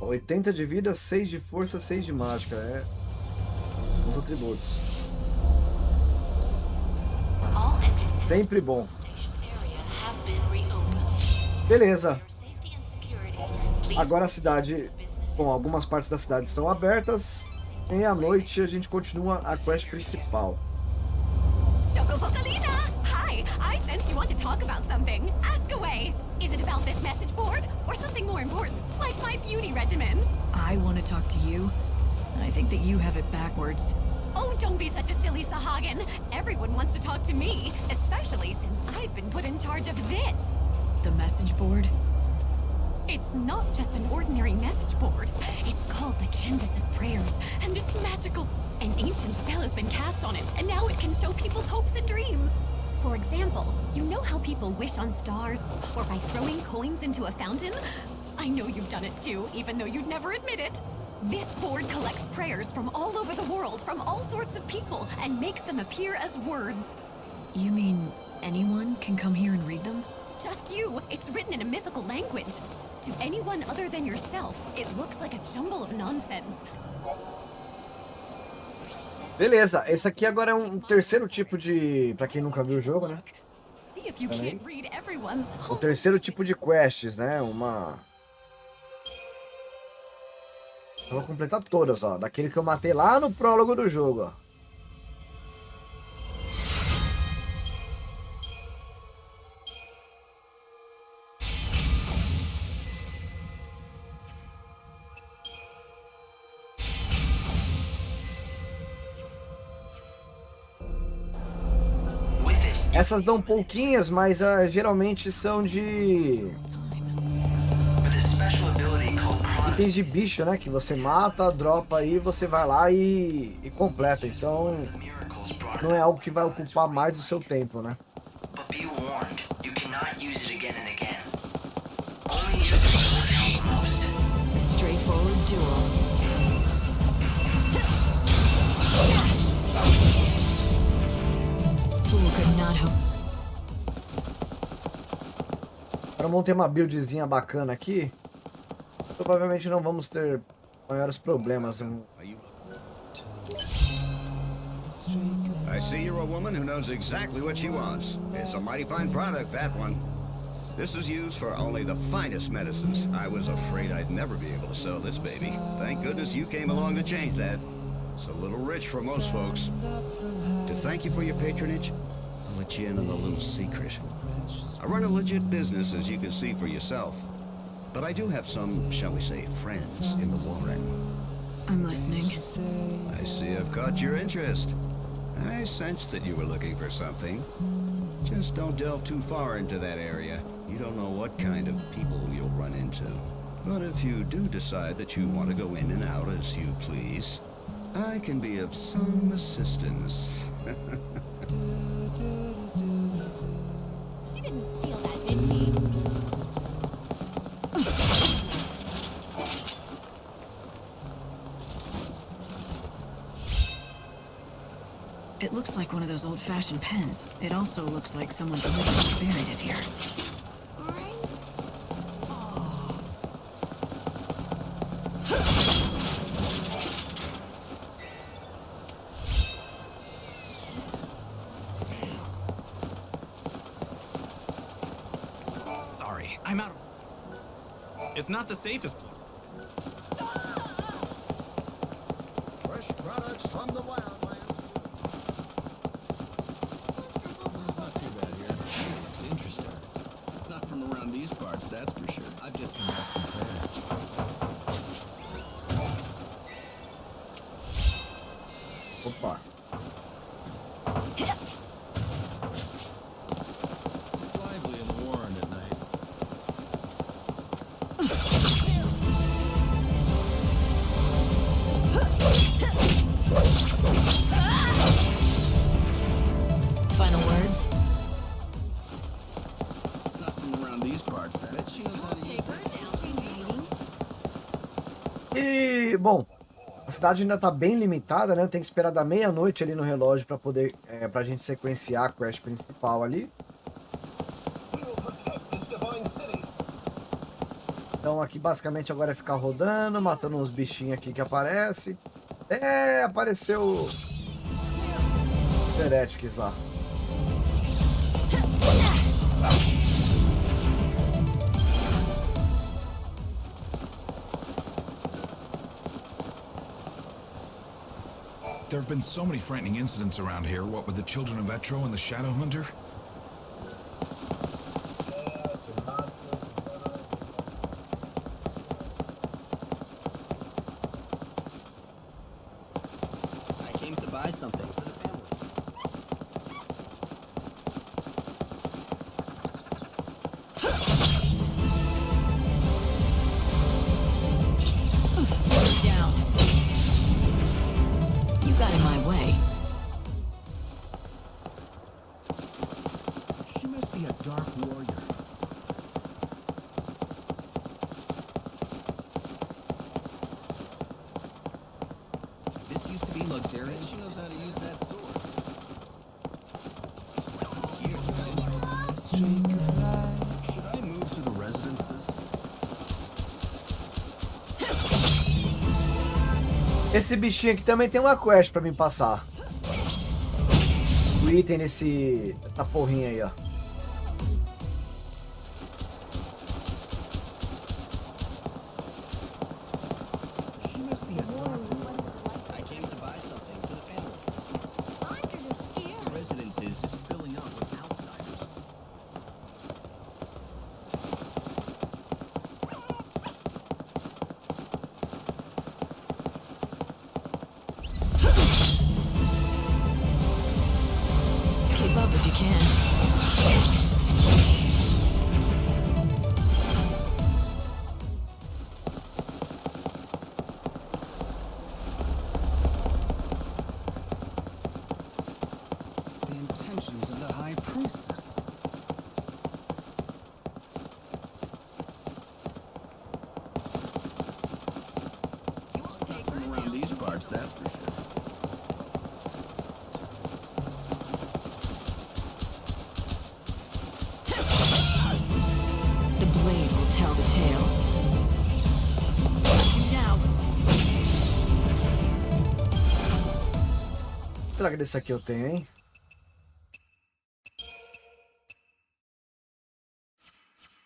Speaker 1: 80 de vida, 6 de força, 6 de mágica. É os atributos. Sempre bom. Beleza. Agora a cidade... Bom, algumas partes da cidade estão abertas. E à noite a gente continua a quest principal.
Speaker 13: Chocopocolina! Hi, I sense you want to talk about something. Ask away. Is it about this message board or something more important, like my beauty regimen?
Speaker 2: I want to talk to you. I think that you have it backwards.
Speaker 13: Oh, don't be such a silly Sahagin. Everyone wants to talk to me, especially since I've been put in charge of this.
Speaker 2: The message board?
Speaker 13: It's not just an ordinary message board. It's called the Canvas of Prayers, and it's magical. An ancient spell has been cast on it, and now it can show people's hopes and dreams. For example, you know how people wish on stars, or by throwing coins into a fountain? I know you've done it too, even though you'd never admit it. This board collects prayers from all over the world, from all sorts of people, and makes them appear as words.
Speaker 2: You mean anyone can come here and read them?
Speaker 13: Just you. It's written in a mythical language. To anyone other than yourself, it looks like a jumble of nonsense.
Speaker 1: Beleza, esse aqui agora é um terceiro tipo de... Pra quem nunca viu o jogo, né?
Speaker 13: See if you can't read everyone's
Speaker 1: O terceiro tipo de quests, né? Uma... Eu vou completar todas, ó. Daquele que eu matei lá no prólogo do jogo, ó. Essas dão pouquinhas, mas geralmente são de... itens de bicho, né? Que você mata, dropa aí, você vai lá e completa. Então, não é algo que vai ocupar mais do seu tempo, né?
Speaker 2: Straightforward duel.
Speaker 1: Para manter uma buildzinha bacana aqui, provavelmente não vamos ter maiores problemas.
Speaker 10: I see you're a woman who knows exactly what she wants. It's a mighty fine product, that one. This is used for only the finest medicines. I was afraid I'd never be able to sell this baby. Thank goodness you came along to change that. It's a little rich for most folks. To thank you for your patronage, I'll let you in on a little secret. I run a legit business, as you can see for yourself. But I do have some, shall we say, friends in the Warren.
Speaker 2: I'm listening.
Speaker 10: I see I've caught your interest. I sensed that you were looking for something. Just don't delve too far into that area. You don't know what kind of people you'll run into. But if you do decide that you want to go in and out as you please, I can be of some assistance.
Speaker 13: She didn't steal that, did she?
Speaker 2: It looks like one of those old-fashioned pens. It also looks like someone deliberately buried it here.
Speaker 14: Sorry, I'm out of... It's not the safest place.
Speaker 10: Fresh products from the wild.
Speaker 4: These parts, that's for sure. I've just come back from
Speaker 1: Opa.
Speaker 14: It's lively in the Warren at night.
Speaker 2: Final words?
Speaker 1: E, bom, a cidade ainda tá bem limitada, né? Tem que esperar da meia-noite ali no relógio para poder, pra gente sequenciar a quest principal ali. Então aqui basicamente agora é ficar rodando, matando uns bichinhos aqui que aparecem. Apareceu o Heretics lá.
Speaker 12: There have been so many frightening incidents around here, what with the children of Etro and the Shadow Hunter.
Speaker 4: I came to buy
Speaker 7: buy something for the family.
Speaker 2: Down. You got in my way.
Speaker 7: She must be a dark warrior. This used to be luxurious. She knows how to use that sword. Should I move to the residences?
Speaker 1: Esse bichinho aqui também tem uma quest pra mim passar. O item essa porrinha aí, ó.
Speaker 7: I came to buy something for the family. The residences is filling up with outsiders.
Speaker 2: Keep up if you can.
Speaker 7: The intentions of the High Priestess. Not from around these parts, that's for sure.
Speaker 2: The blade will tell the tale. Now.
Speaker 1: Será que desse aqui eu tenho, hein?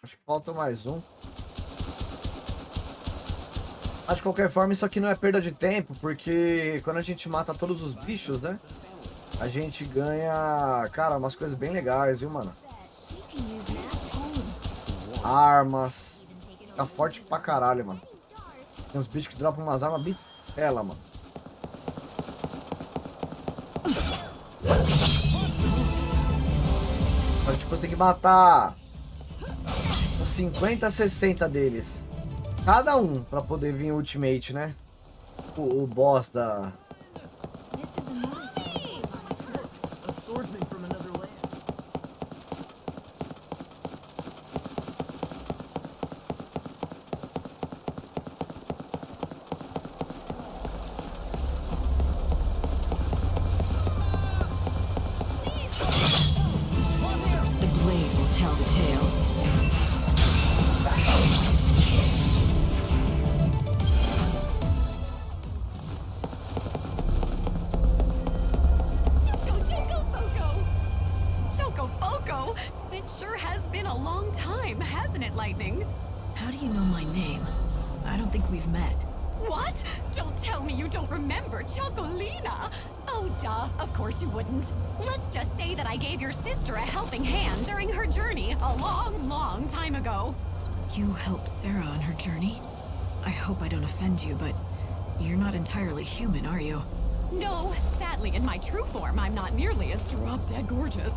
Speaker 1: Acho que falta mais um. Mas de qualquer forma, isso aqui não é perda de tempo, porque quando a gente mata todos os bichos, né? A gente ganha, cara, umas coisas bem legais, viu, mano? Armas. Fica forte pra caralho, mano. Tem uns bichos que dropam umas armas bitela, mano. Mas, tipo, você tem que matar 50, 60 deles. Cada um, pra poder vir o ultimate, né? O boss da...
Speaker 7: A swordsman from another land.
Speaker 2: The blade will tell the tale.
Speaker 13: It sure has been a long time, hasn't it, Lightning?
Speaker 2: How do you know my name? I don't think we've met.
Speaker 13: What? Don't tell me you don't remember Chocolina! Oh, duh, of course you wouldn't. Let's just say that I gave your sister a helping hand during her journey a long, long time ago.
Speaker 2: You helped Sarah on her journey? I hope I don't offend you, but you're not entirely human, are you?
Speaker 13: No, sadly, in my true form, I'm not nearly as drop-dead gorgeous.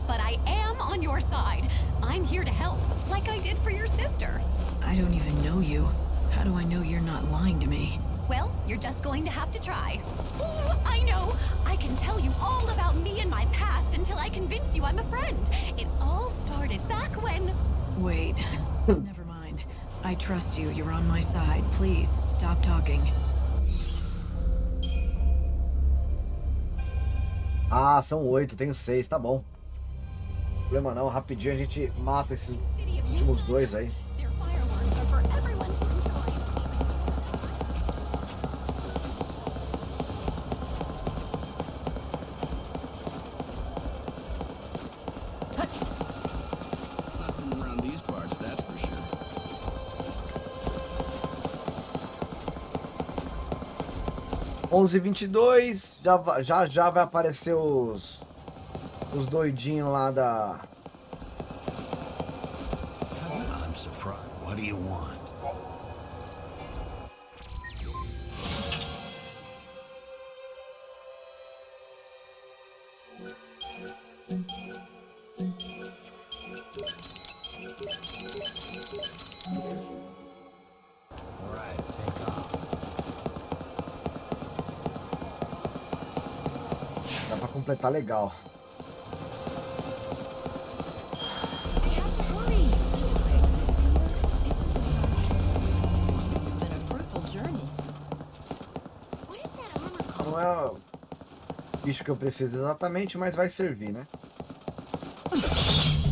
Speaker 13: But I am on your side. I'm here to help, like I did for your sister.
Speaker 2: I don't even know you. How do I know you're not lying to me?
Speaker 13: Well, you're just going to have to try. Ooh, I know! I can tell you all about me and my past until I convince you I'm a friend. It all started back when...
Speaker 2: Wait. Never mind. I trust you. You're on my side. Please, stop talking.
Speaker 1: Ah, são 8, tenho 6, tá bom. Problema não, rapidinho a gente mata esses últimos dois aí.
Speaker 13: Their fireworks are for everyone to enjoy.
Speaker 7: Not from around these parts, that's for sure.
Speaker 1: Onze 22, já vai aparecer os doidinhos lá da...
Speaker 10: I'm surprised. What do you want?
Speaker 1: Dá pra completar legal. Não é o bicho que eu preciso exatamente, mas vai servir, né?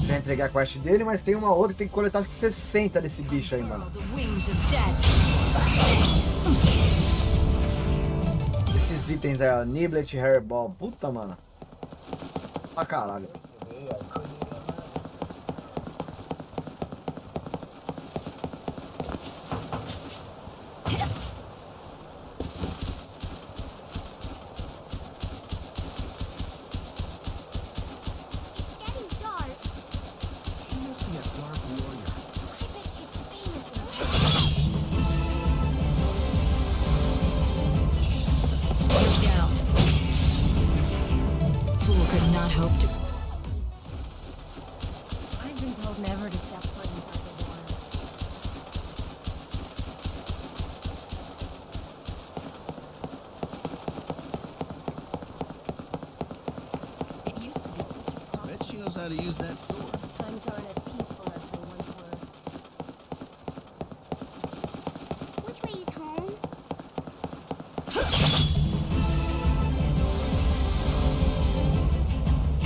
Speaker 1: Já entreguei a quest dele, mas tem uma outra que tem que coletar acho que 60 desse bicho aí, mano. Esses itens aí, ó, Niblet, Hairball, puta, mano. Pra caralho.
Speaker 10: How to use that sword.
Speaker 15: Times aren't as peaceful as they once were.
Speaker 6: Which way is home?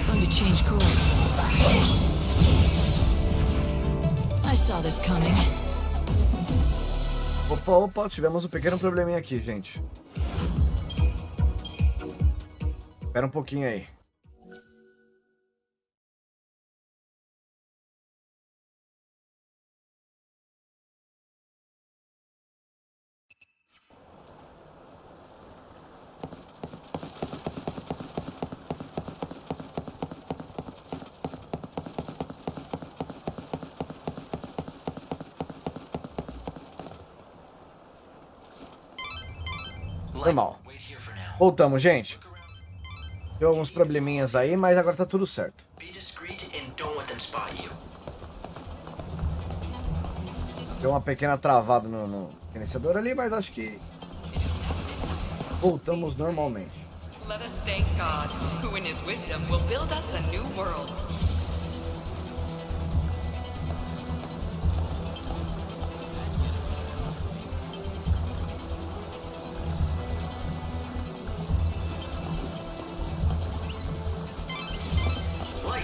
Speaker 2: Going to change course. I saw this coming.
Speaker 1: Opa, tivemos um pequeno probleminha aqui, gente. Espera um pouquinho aí. Normal. Voltamos, gente. Deu alguns probleminhas aí, mas agora tá tudo certo. Deu uma pequena travada no gerenciador ali, mas acho que voltamos normalmente.
Speaker 16: Let us thank God, who in his wisdom will build us a new world.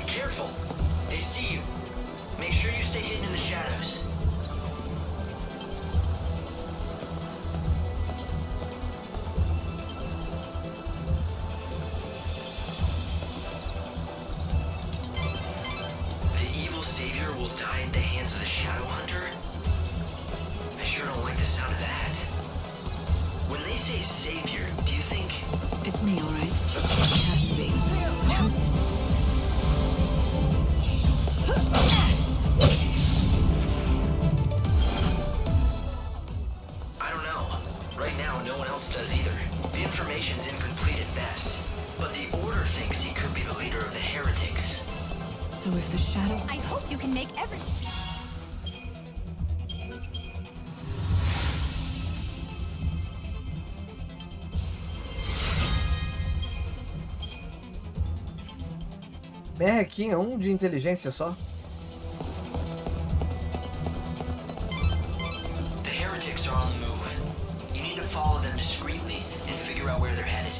Speaker 3: Careful! They see you. Make sure you stay hidden in the shadows. The evil savior will die at the hands of the Shadow Hunter? I sure don't like the sound of that. When they say savior, do you think...
Speaker 2: It's me, alright. It has to be.
Speaker 3: I don't know. Right now, no one else does either. The information's incomplete at best. But the Order thinks he could be the leader of the heretics.
Speaker 2: So if the Shadow...
Speaker 13: I hope you can make every...
Speaker 1: Merrequinha, 1 de inteligência só.
Speaker 3: The heretics are on the move. You need to follow them discreetly and figure out where they're headed.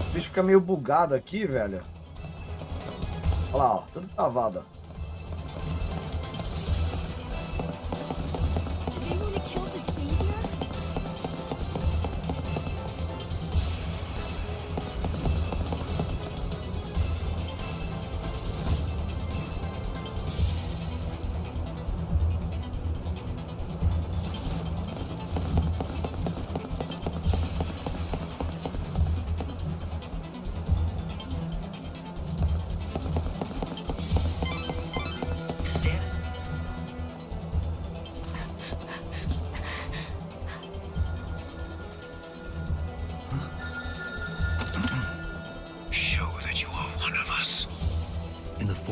Speaker 1: O bicho fica meio bugado aqui, velho. Olha lá, ó, tudo travado.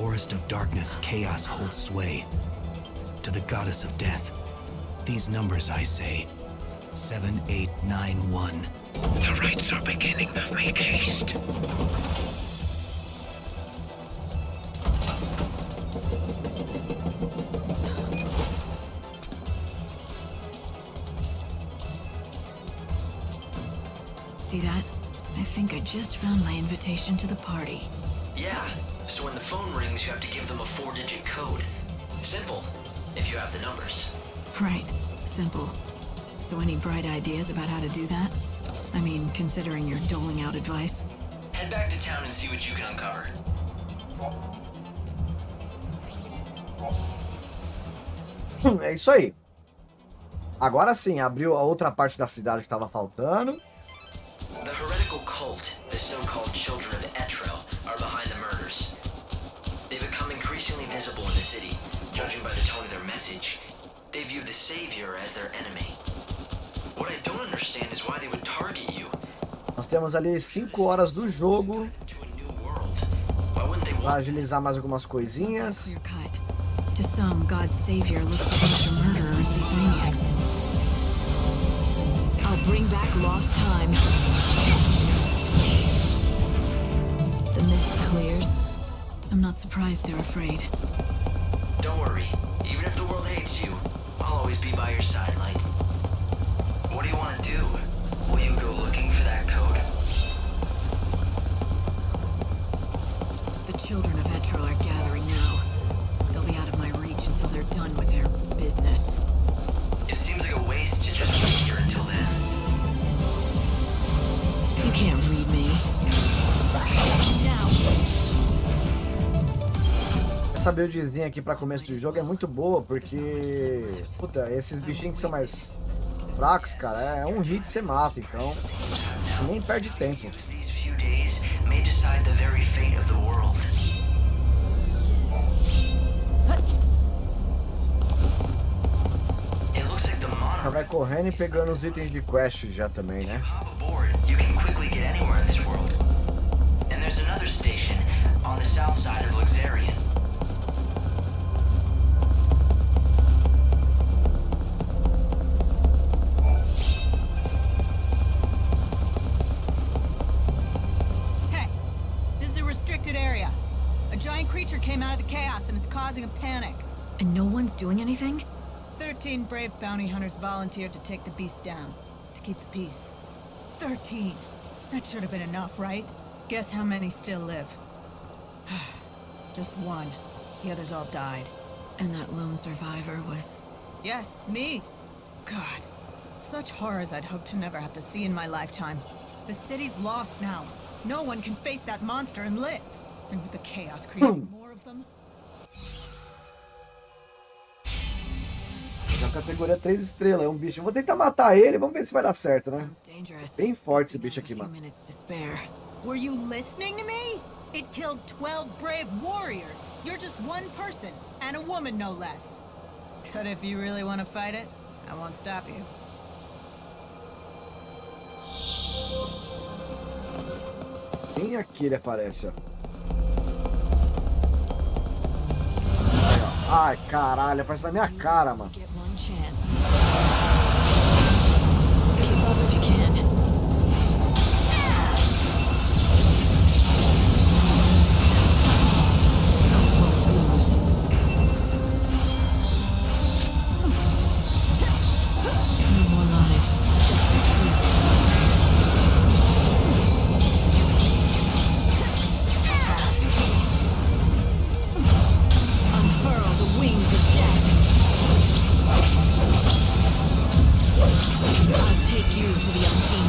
Speaker 4: forest of darkness, chaos holds sway. To the goddess of death, these numbers I say, 7891.
Speaker 17: The rites are beginning. Make haste.
Speaker 2: See that? I think I just found my invitation to the party.
Speaker 3: Yeah, so when the phone rings, you have to give them a 4-digit code. Simple, if you have the numbers.
Speaker 2: Right. Simple. So any bright ideas about how to do that? I mean, considering you're doling out advice.
Speaker 3: Head back to town and see what you can uncover.
Speaker 1: É isso aí. Agora sim, abriu a outra parte da cidade que estava faltando.
Speaker 3: The heretical cult, the so-called children of Etro, are behind the murders. They become increasingly visible in the city, judging by the tone of their message. They view the Savior as their enemy. What I don't understand is why they would target you.
Speaker 1: Nós temos ali 5 horas do jogo. Para agilizar mais algumas coisinhas.
Speaker 2: To some, God's Savior looks a bunch of murderers, these maniacs. I'll bring back lost time. The mist cleared. I'm not surprised they're afraid.
Speaker 3: Don't worry. Even if the world hates you, I'll always be by your side, Light. What do you want to do? Will you go looking for that code?
Speaker 2: The children of Etro are gathering now. They'll be out of my reach until they're done with their business.
Speaker 3: It seems like a waste to just wait here until then.
Speaker 2: You can't read me. Now.
Speaker 1: Essa buildzinha aqui para começo de jogo é muito boa, porque... Puta, esses bichinhos que são mais fracos, cara, é um hit você mata, então nem perde tempo.
Speaker 3: These few days may decide the very fate of the world.
Speaker 1: Já vai correndo e pegando os itens de quest já também, né?
Speaker 3: You can quickly get anywhere in this world. And there's another station on the south side of Luxarian.
Speaker 18: Hey, this is a restricted area. A giant creature came out of the chaos and it's causing a panic.
Speaker 2: And no one's doing anything?
Speaker 18: 13 brave bounty hunters volunteered to take the beast down, to keep the peace. 13. That should have been enough, right? Guess how many still live? Just one. The others all died.
Speaker 2: And that lone survivor was...
Speaker 18: Yes, me. God. Such horrors I'd hoped to never have to see in my lifetime. The city's lost now. No one can face that monster and live. And with the chaos creating more of them...
Speaker 1: Na categoria 3 estrelas, é um bicho. Eu vou tentar matar ele, vamos ver se vai dar certo, né? Bem forte esse bicho aqui, mano.
Speaker 18: Were you listening to me? It killed 12 brave warriors. You're just one person, and a woman no less. But if you really want to fight it, I won't stop you.
Speaker 1: Bem aqui ele aparece, ó. Ai, caralho, aparece na minha cara, mano.
Speaker 2: Chance. Keep up if you can. Won't lose. No more lies, just the truth. Unfurl the wings of death. I'll take you to the unseen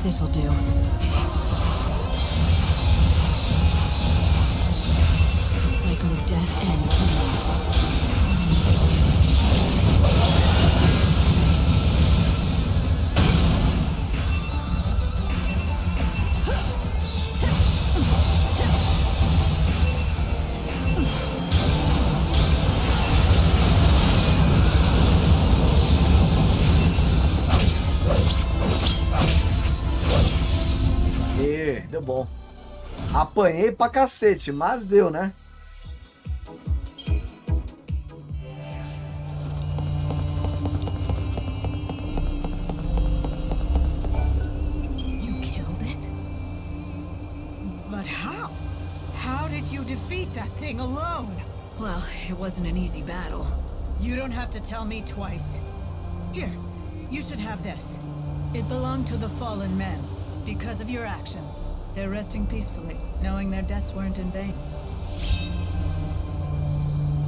Speaker 2: This'll do. The cycle of death ends now.
Speaker 1: Deu bom. Apanhei pra cacete, mas deu, né?
Speaker 18: You killed it? But how? How did you defeat that thing alone?
Speaker 2: Well, it wasn't an easy battle.
Speaker 18: You don't have to tell me twice. Here, you should have this. It belonged to the fallen men. Because of your actions, they're resting peacefully, knowing their deaths weren't in vain.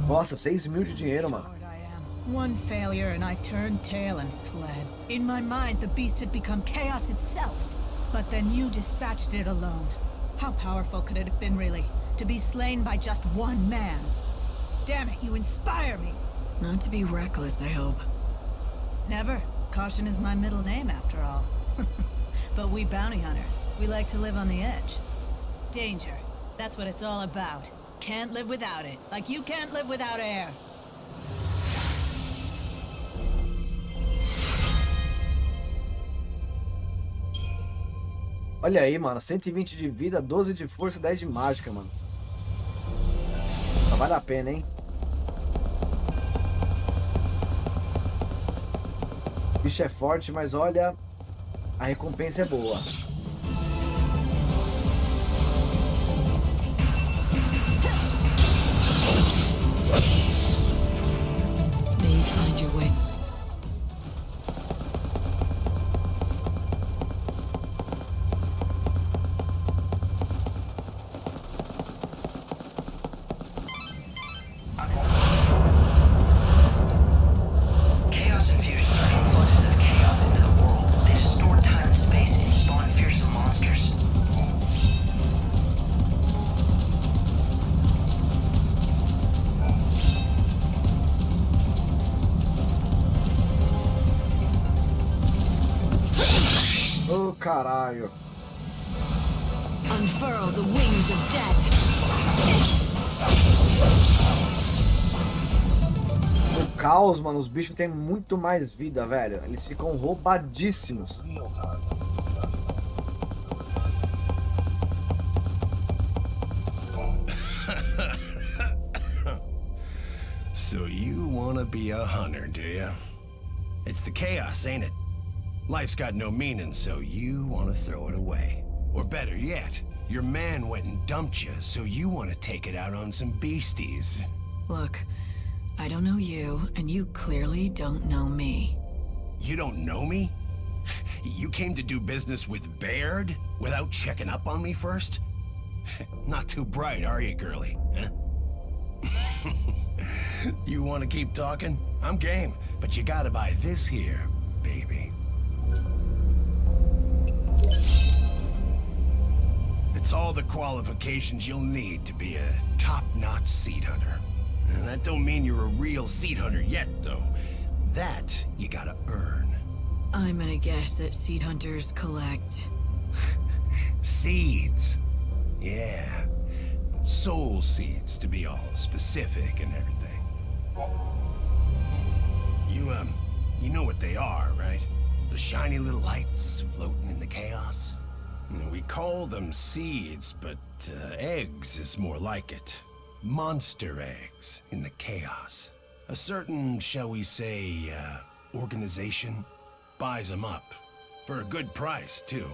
Speaker 1: Nossa, 6.000 de dinheiro, mano.
Speaker 18: One failure and I turned tail and fled. In my mind, the beast had become chaos itself. But then you dispatched it alone. How powerful could it have been, really? To be slain by just one man? Damn it, you inspire me!
Speaker 2: Not to be reckless, I hope.
Speaker 18: Never. Caution is my middle name, after all. But we bounty hunters, we like to live on the edge. Danger. That's what it's all about. Can't live without it. Like you can't live without air.
Speaker 1: Olha aí, mano. 120 de vida, 12 de força, 10 de mágica, mano. Vale a pena, hein? O bicho é forte, mas olha... A recompensa é boa.
Speaker 2: May you find your way.
Speaker 3: Chaos infusions are influxes of chaos into the world. They distort time and space and spawn fearsome monsters.
Speaker 1: Oh, caralho.
Speaker 2: Unfurl the wings of death.
Speaker 1: No caos, mano, os bichos têm muito mais vida, velho. Eles ficam roubadíssimos.
Speaker 11: So you wanna be a hunter, do ya? It's the chaos, ain't it? Life's got no meaning, so you wanna throw it away. Or better yet, your man went and dumped you, so you wanna take it out on some beasties.
Speaker 2: Look, I don't know you, and you clearly don't know me.
Speaker 11: You don't know me? You came to do business with Baird without checking up on me first? Not too bright, are you, girlie? Huh? You want to keep talking? I'm game, but you gotta buy this here, baby. It's all the qualifications you'll need to be a top-notch seed hunter. And that don't mean you're a real seed hunter yet, though. That you gotta earn.
Speaker 2: I'm gonna guess that seed hunters collect...
Speaker 11: Seeds. Yeah. Soul seeds, to be all specific and everything. You know what they are, right? The shiny little lights floating in the chaos? We call them seeds, but eggs is more like it. Monster eggs in the chaos. A certain, shall we say, organization buys them up. For a good price, too.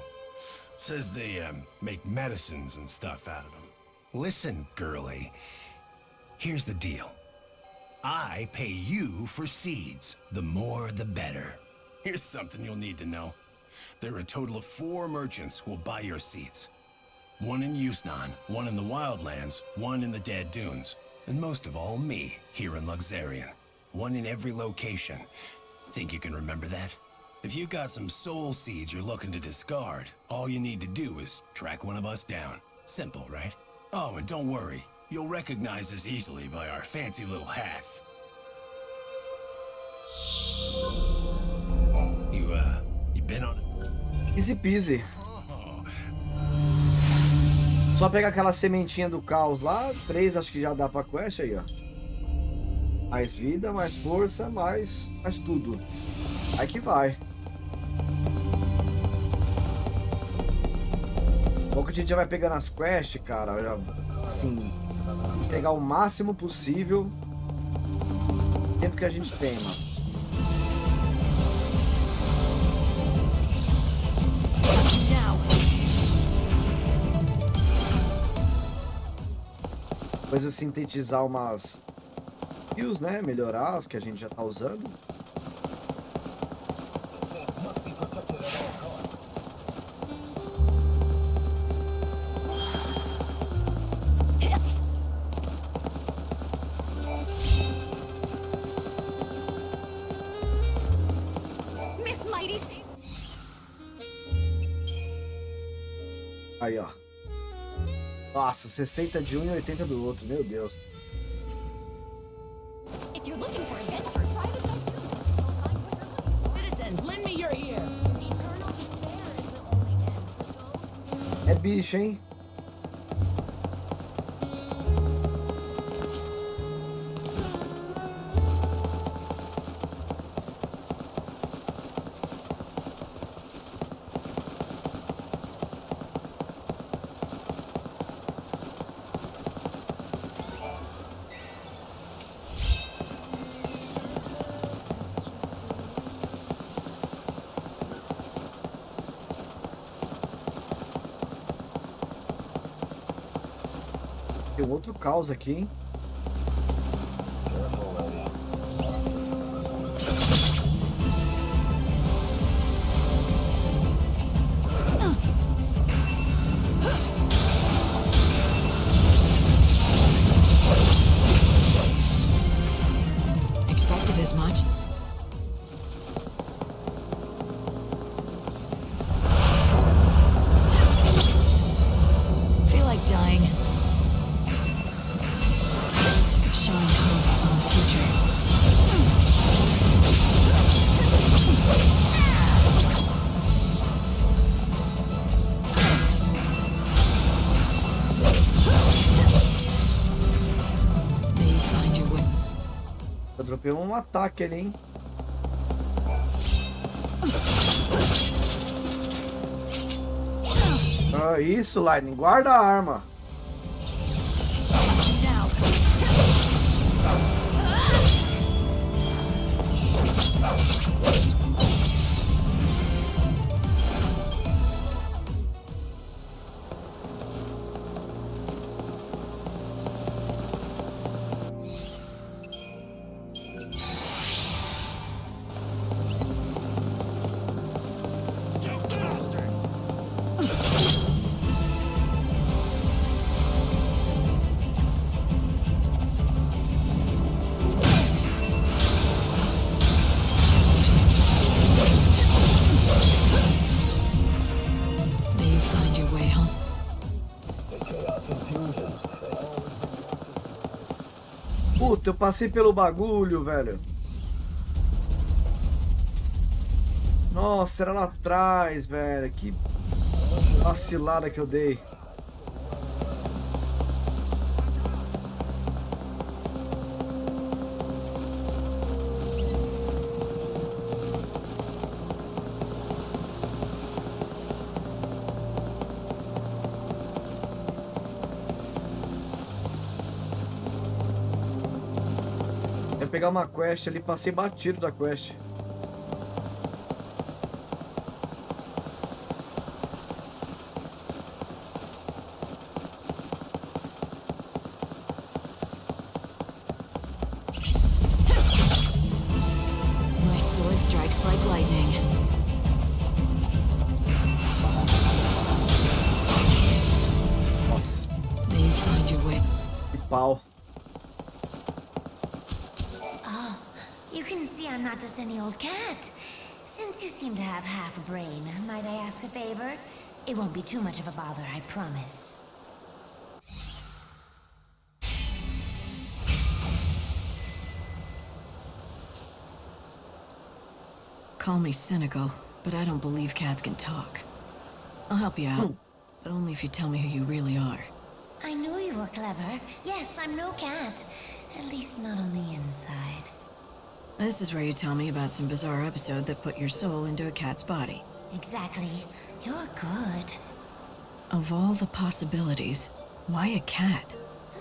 Speaker 11: Says they make medicines and stuff out of them. Listen, girlie. Here's the deal. I pay you for seeds. The more, the better. Here's something you'll need to know. There are a total of 4 merchants who will buy your seeds. One in Yusnan, one in the Wildlands, one in the Dead Dunes, and most of all, me, here in Luxarian. One in every location. Think you can remember that?
Speaker 19: If you've got some soul seeds you're looking to discard, all you need to do is track one of us down. Simple, right? Oh, and don't worry. You'll recognize us easily by our fancy little hats. You been on it?
Speaker 1: Easy peasy. Só pegar aquela sementinha do caos lá. 3 acho que já dá pra quest aí, ó. Mais vida, mais força, mais tudo. Aí que vai. Bom que a gente já vai pegando as quests, cara. Já, assim, pegar o máximo possível. O tempo que a gente tem, mano. Depois eu sintetizar umas skills, né? Melhorar as que a gente já tá usando. Aí, ó. Nossa, 60 de um e 80 do outro, meu Deus. É bicho, hein? Tem um outro caos aqui, hein?
Speaker 2: Expected as much. Feel like dying. Showing hope on the future. May you find your way.
Speaker 1: Eu dropei um ataque ali, hein? Ah, isso, Lightning. Guarda a arma. Puta, eu passei pelo bagulho, velho. Nossa, era lá atrás, velho. Que vacilada que eu dei. Pegar uma quest ali, passei batido da quest.
Speaker 2: My sword strikes like lightning.
Speaker 1: Nossa.
Speaker 2: May you find your way.
Speaker 1: Que pau.
Speaker 6: You can see I'm not just any old cat.
Speaker 20: Since you seem to have half a brain, might I ask a favor? It won't be too much of a bother, I promise.
Speaker 2: Call me cynical, but I don't believe cats can talk. I'll help you out, but only if you tell me who you really are.
Speaker 20: I knew you were clever. Yes, I'm no cat. At least not on the inside.
Speaker 2: This is where you tell me about some bizarre episode that put your soul into a cat's body.
Speaker 20: Exactly. You're good.
Speaker 2: Of all the possibilities, why a cat?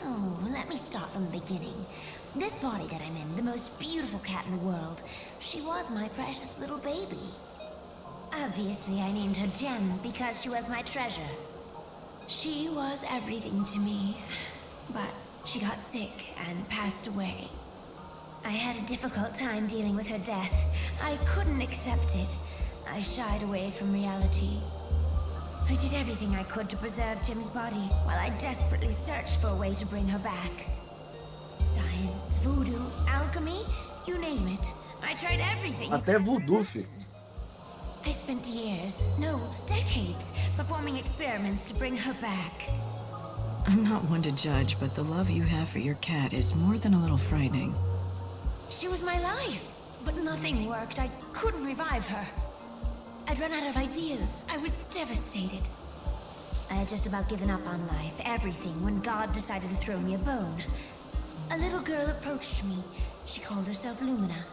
Speaker 20: Oh, let me start from the beginning. This body that I'm in, the most beautiful cat in the world, she was my precious little baby. Obviously, I named her Gem because she was my treasure. She was everything to me, but she got sick and passed away. I had a difficult time dealing with her death. I couldn't accept it. I shied away from reality. I did everything I could to preserve Jim's body, while I desperately searched for a way to bring her back. Science, voodoo, alchemy, you name it. I tried everything.
Speaker 1: Até voodoo, filho.
Speaker 20: I spent years, no, decades, performing experiments to bring her back.
Speaker 2: I'm not one to judge, but the love you have for your cat is more than a little frightening.
Speaker 20: She was my life, but nothing worked. I couldn't revive her. I'd run out of ideas. I was devastated. I had just about given up on life, everything, when God decided to throw me a bone. A little girl approached me. She called herself Lumina.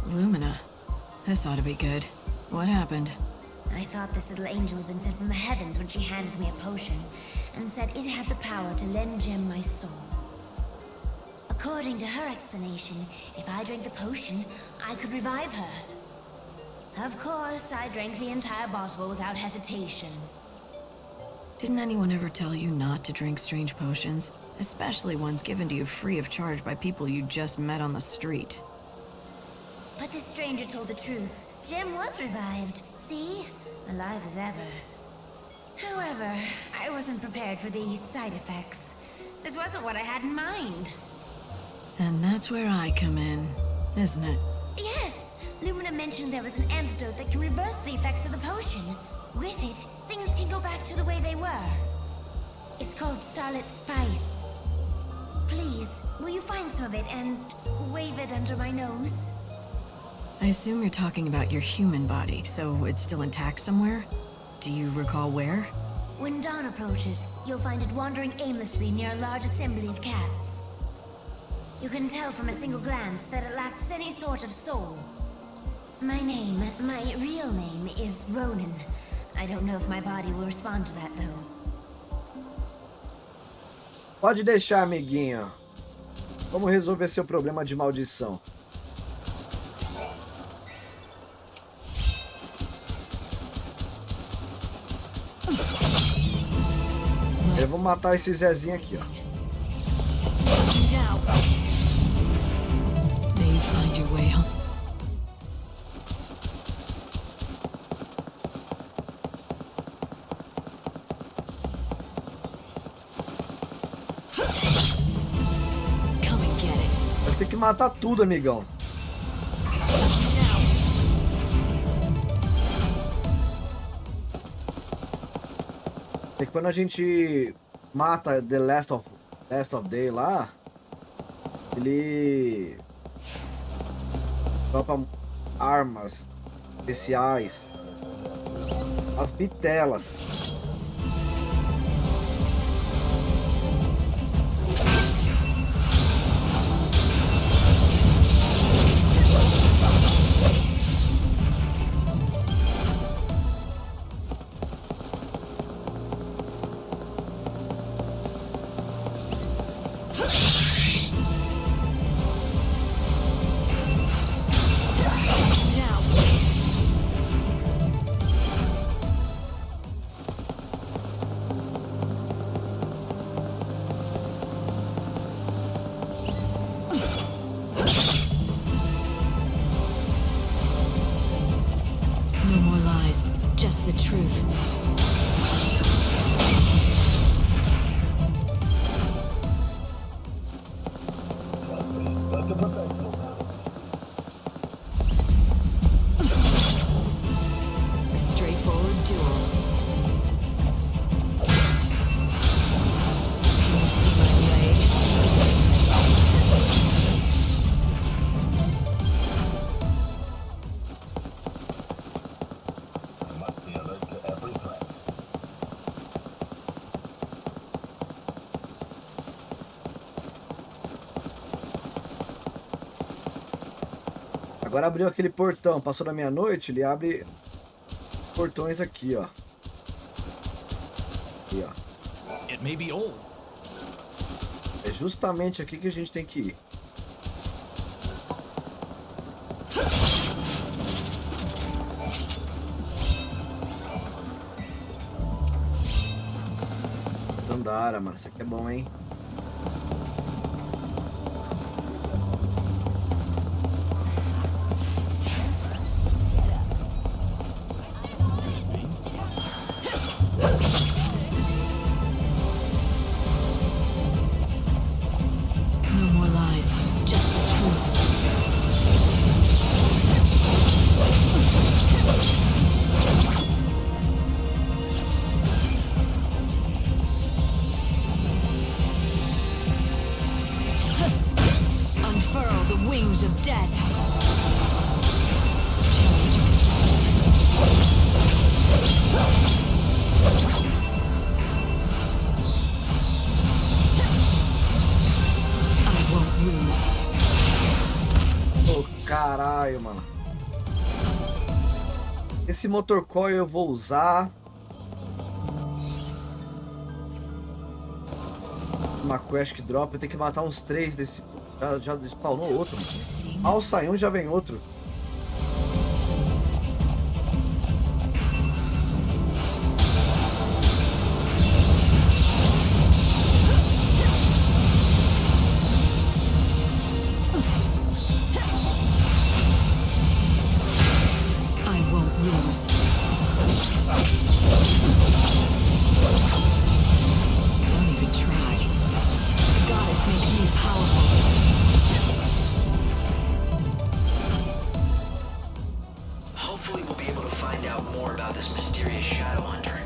Speaker 2: Lumina? This ought to be good. What happened?
Speaker 20: I thought this little angel had been sent from the heavens when she handed me a potion, and said it had the power to lend Gem my soul. According to her explanation, if I drank the potion, I could revive her. Of course, I drank the entire bottle without hesitation.
Speaker 2: Didn't anyone ever tell you not to drink strange potions? Especially ones given to you free of charge by people you just met on the street.
Speaker 20: But this stranger told the truth. Gem was revived. See? Alive as ever. However, I wasn't prepared for these side effects. This wasn't what I had in mind.
Speaker 2: And that's where I come in, isn't it?
Speaker 20: Yes! Lumina mentioned there was an antidote that can reverse the effects of the potion. With it, things can go back to the way they were. It's called Starlit Spice. Please, will you find some of it and wave it under my nose?
Speaker 2: I assume you're talking about your human body, so it's still intact somewhere? Do you recall where?
Speaker 20: When dawn approaches, you'll find it wandering aimlessly near a large assembly of cats. You can tell from a single glance that it lacks any sort of soul. My real name is Ronan. I don't know if my body will respond to that, though.
Speaker 1: Pode deixar, amiguinho. Vamos resolver seu problema de maldição. Eu vou matar esse Zezinho aqui, ó. Vai ter que matar tudo, amigão. E quando a gente mata The Last of Day lá, ele dropa armas especiais, as bitelas. Agora abriu aquele portão. Passou da meia-noite, ele abre portões aqui, ó. Aqui, ó.
Speaker 14: It may be old.
Speaker 1: É justamente aqui que a gente tem que ir. Andara, mano. Isso aqui é bom, hein?
Speaker 2: No more lies, just the truth. Unfurl the wings of death. Challenge
Speaker 1: Oh, caralho, mano. Esse motor coil eu vou usar. Uma quest que drop. Eu tenho que matar uns 3 desse. Já spawnou outro. Ao sair um já vem outro.
Speaker 3: Hopefully we'll be able to find out more about this mysterious shadow hunter.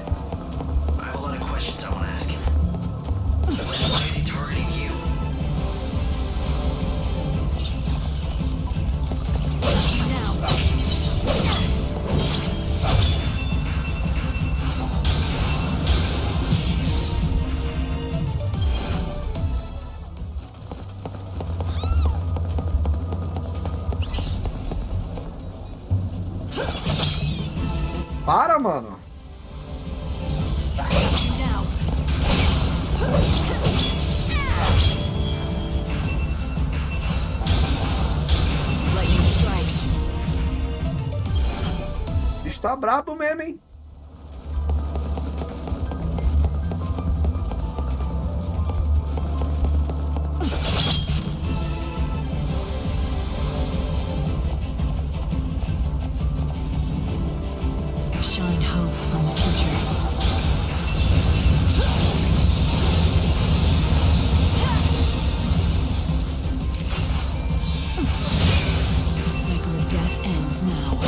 Speaker 3: I have a lot of questions I want to ask him. Why is he targeting you?
Speaker 1: Para, mano.
Speaker 2: Lightning strikes.
Speaker 1: Está brabo mesmo, hein?
Speaker 2: Shine hope on the future. The cycle of death ends now.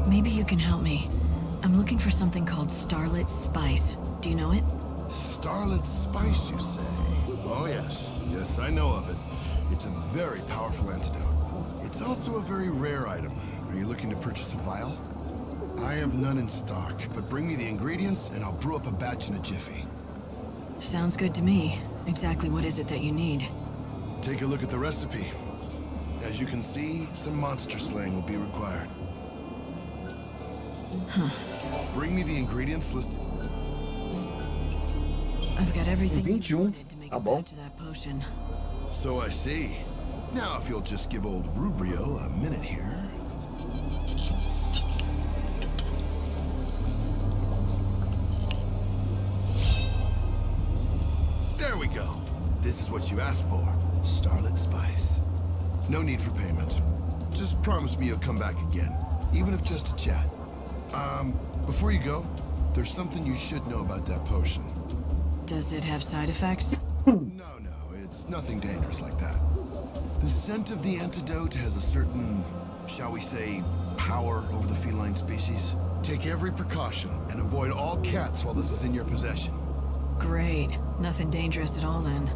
Speaker 2: Maybe you can help me. I'm looking for something called Starlit Spice. Do you know it?
Speaker 5: Starlit Spice, you say? Oh, yes. Yes, I know of it. It's a very powerful antidote. It's also a very rare item. Are you looking to purchase a vial? I have none in stock, but bring me the ingredients and I'll brew up a batch in a jiffy.
Speaker 2: Sounds good to me. Exactly what is it that you need?
Speaker 5: Take a look at the recipe. As you can see, some monster slaying will be required.
Speaker 2: Huh.
Speaker 5: Bring me the ingredients listed.
Speaker 2: I've got everything you
Speaker 1: 21.
Speaker 2: needed to make a batch of that potion.
Speaker 5: So I see. Now if you'll just give old Rubrio a minute here. There we go. This is what you asked for. Starlit Spice. No need for payment. Just promise me you'll come back again, even if just to chat. Before you go, there's something you should know about that potion.
Speaker 2: Does it have side effects?
Speaker 5: No, it's nothing dangerous like that. The scent of the antidote has a certain, shall we say, power over the feline species. Take every precaution and avoid all cats while this is in your possession.
Speaker 2: Great. Nothing dangerous at all then.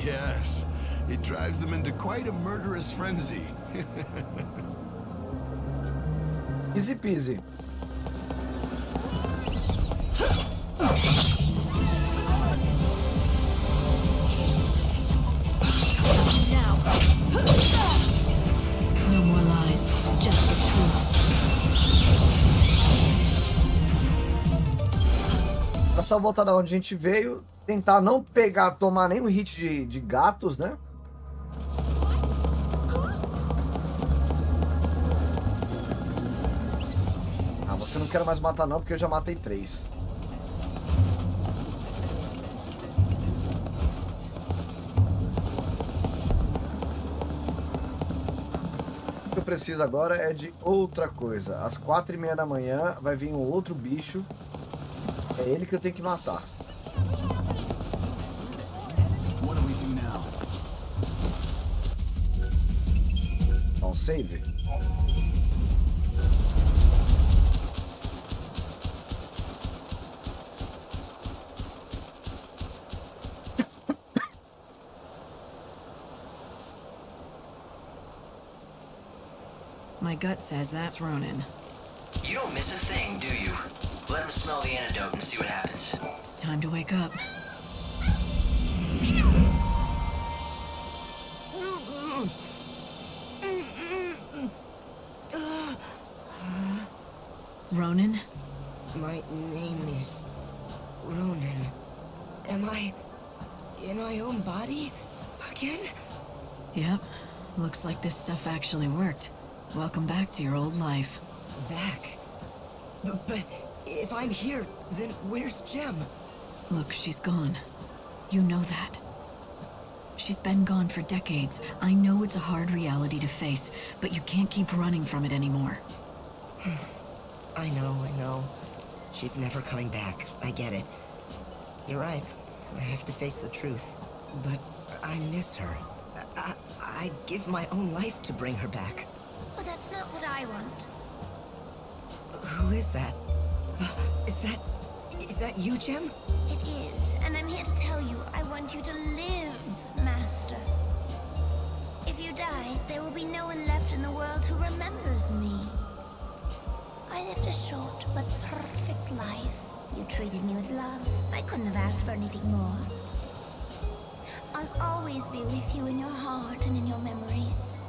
Speaker 5: Yes.
Speaker 11: It drives them into quite a murderous frenzy.
Speaker 1: Easy peasy.
Speaker 2: No more lies, just the truth.
Speaker 1: É só voltar da onde a gente veio, tentar não tomar nenhum hit de gatos, né? Ah, você não quer mais matar não, porque eu já matei 3. O que eu preciso agora é de outra coisa. Às 4h30 da manhã vai vir um outro bicho. É ele que eu tenho que matar. Dá um save.
Speaker 2: My gut says that's Ronan.
Speaker 3: You don't miss a thing, do you? Let him smell the antidote and see what happens.
Speaker 2: It's time to wake up. Ronan?
Speaker 21: My name is Ronan. Am I in my own body again?
Speaker 2: Yep. Looks like this stuff actually worked. Welcome back to your old life.
Speaker 21: Back? But if I'm here, then where's Jem?
Speaker 2: Look, she's gone. You know that. She's been gone for decades. I know it's a hard reality to face, but you can't keep running from it anymore.
Speaker 21: I know. She's never coming back. I get it. You're right. I have to face the truth. But I miss her. I'd give my own life to bring her back.
Speaker 20: But that's not what I want.
Speaker 21: Who is that? Is that you, Jem?
Speaker 20: It is, and I'm here to tell you I want you to live, Master. If you die, there will be no one left in the world who remembers me. I lived a short but perfect life. You treated me with love. I couldn't have asked for anything more. I'll always be with you in your heart and in your memories.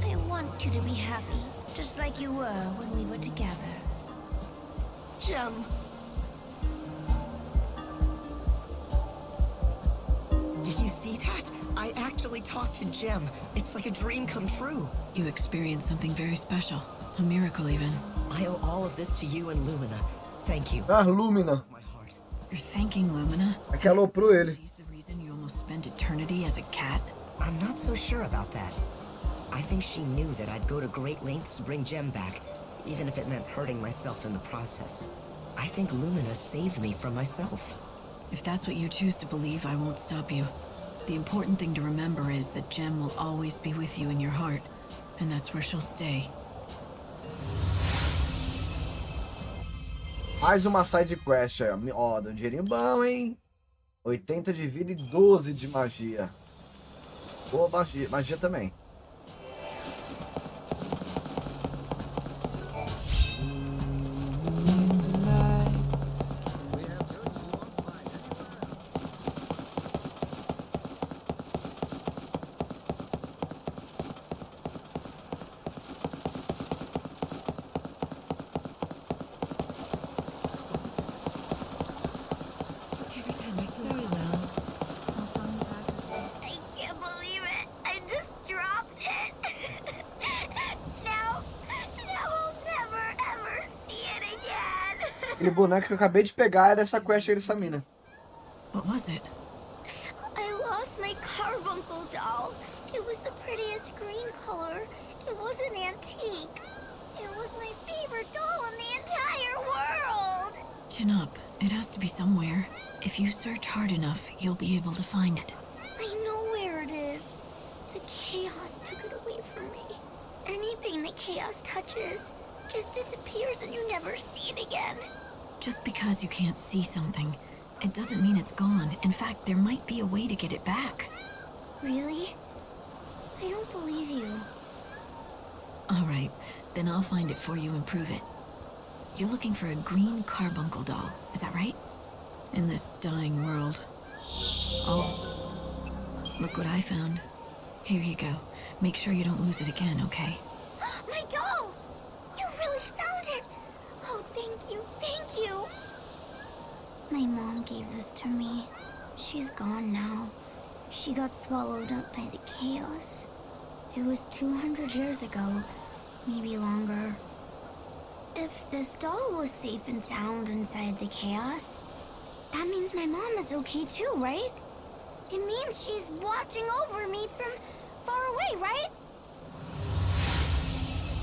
Speaker 20: I want you to be happy, just like you were when we were together. Jem.
Speaker 21: Did you see that? I actually talked to Jem. It's like a dream come true.
Speaker 2: You experienced something very special. A miracle, even.
Speaker 21: I owe all of this to you and Lumina. Thank you.
Speaker 1: Ah, Lumina.
Speaker 2: You're thanking Lumina?
Speaker 1: É que aloprou ele.
Speaker 2: She's the reason you almost spent eternity as a cat?
Speaker 21: I'm not so sure about that. I think she knew that I'd go to great lengths to bring Jem back, even if it meant hurting myself in the process. I think Lumina saved me from myself.
Speaker 2: If that's what you choose to believe, I won't stop you. The important thing to remember is that Jem will always be with you in your heart, and that's where she'll stay.
Speaker 1: Mais uma side quest aí, ó. Deu um dinheirinho bom, hein? 80 de vida e 12 de magia. Boa magia também. Aquele boneco que eu acabei de pegar era essa quest aí dessa mina.
Speaker 2: What was it?
Speaker 6: I lost my carbuncle doll. It was the prettiest green color. It was an antique. It was my favorite doll in the entire world.
Speaker 2: Chin up. It has to be somewhere. If you search hard enough, you'll be able to find it.
Speaker 6: I know where it is. The chaos took it away from me. Anything that chaos touches just disappears and you never see it again.
Speaker 2: Just because you can't see something, it doesn't mean it's gone. In fact, there might be a way to get it back.
Speaker 6: Really? I don't believe you.
Speaker 2: All right, then I'll find it for you and prove it. You're looking for a green carbuncle doll, is that right? In this dying world. Oh, look what I found. Here you go. Make sure you don't lose it again, okay?
Speaker 6: My doll! You really found it! Oh, thank you, thank you! My mom gave this to me. She's gone now. She got swallowed up by the chaos. It was 200 years ago, maybe longer. If this doll was safe and sound inside the chaos, that means my mom is okay too, right? It means she's watching over me from far away, right?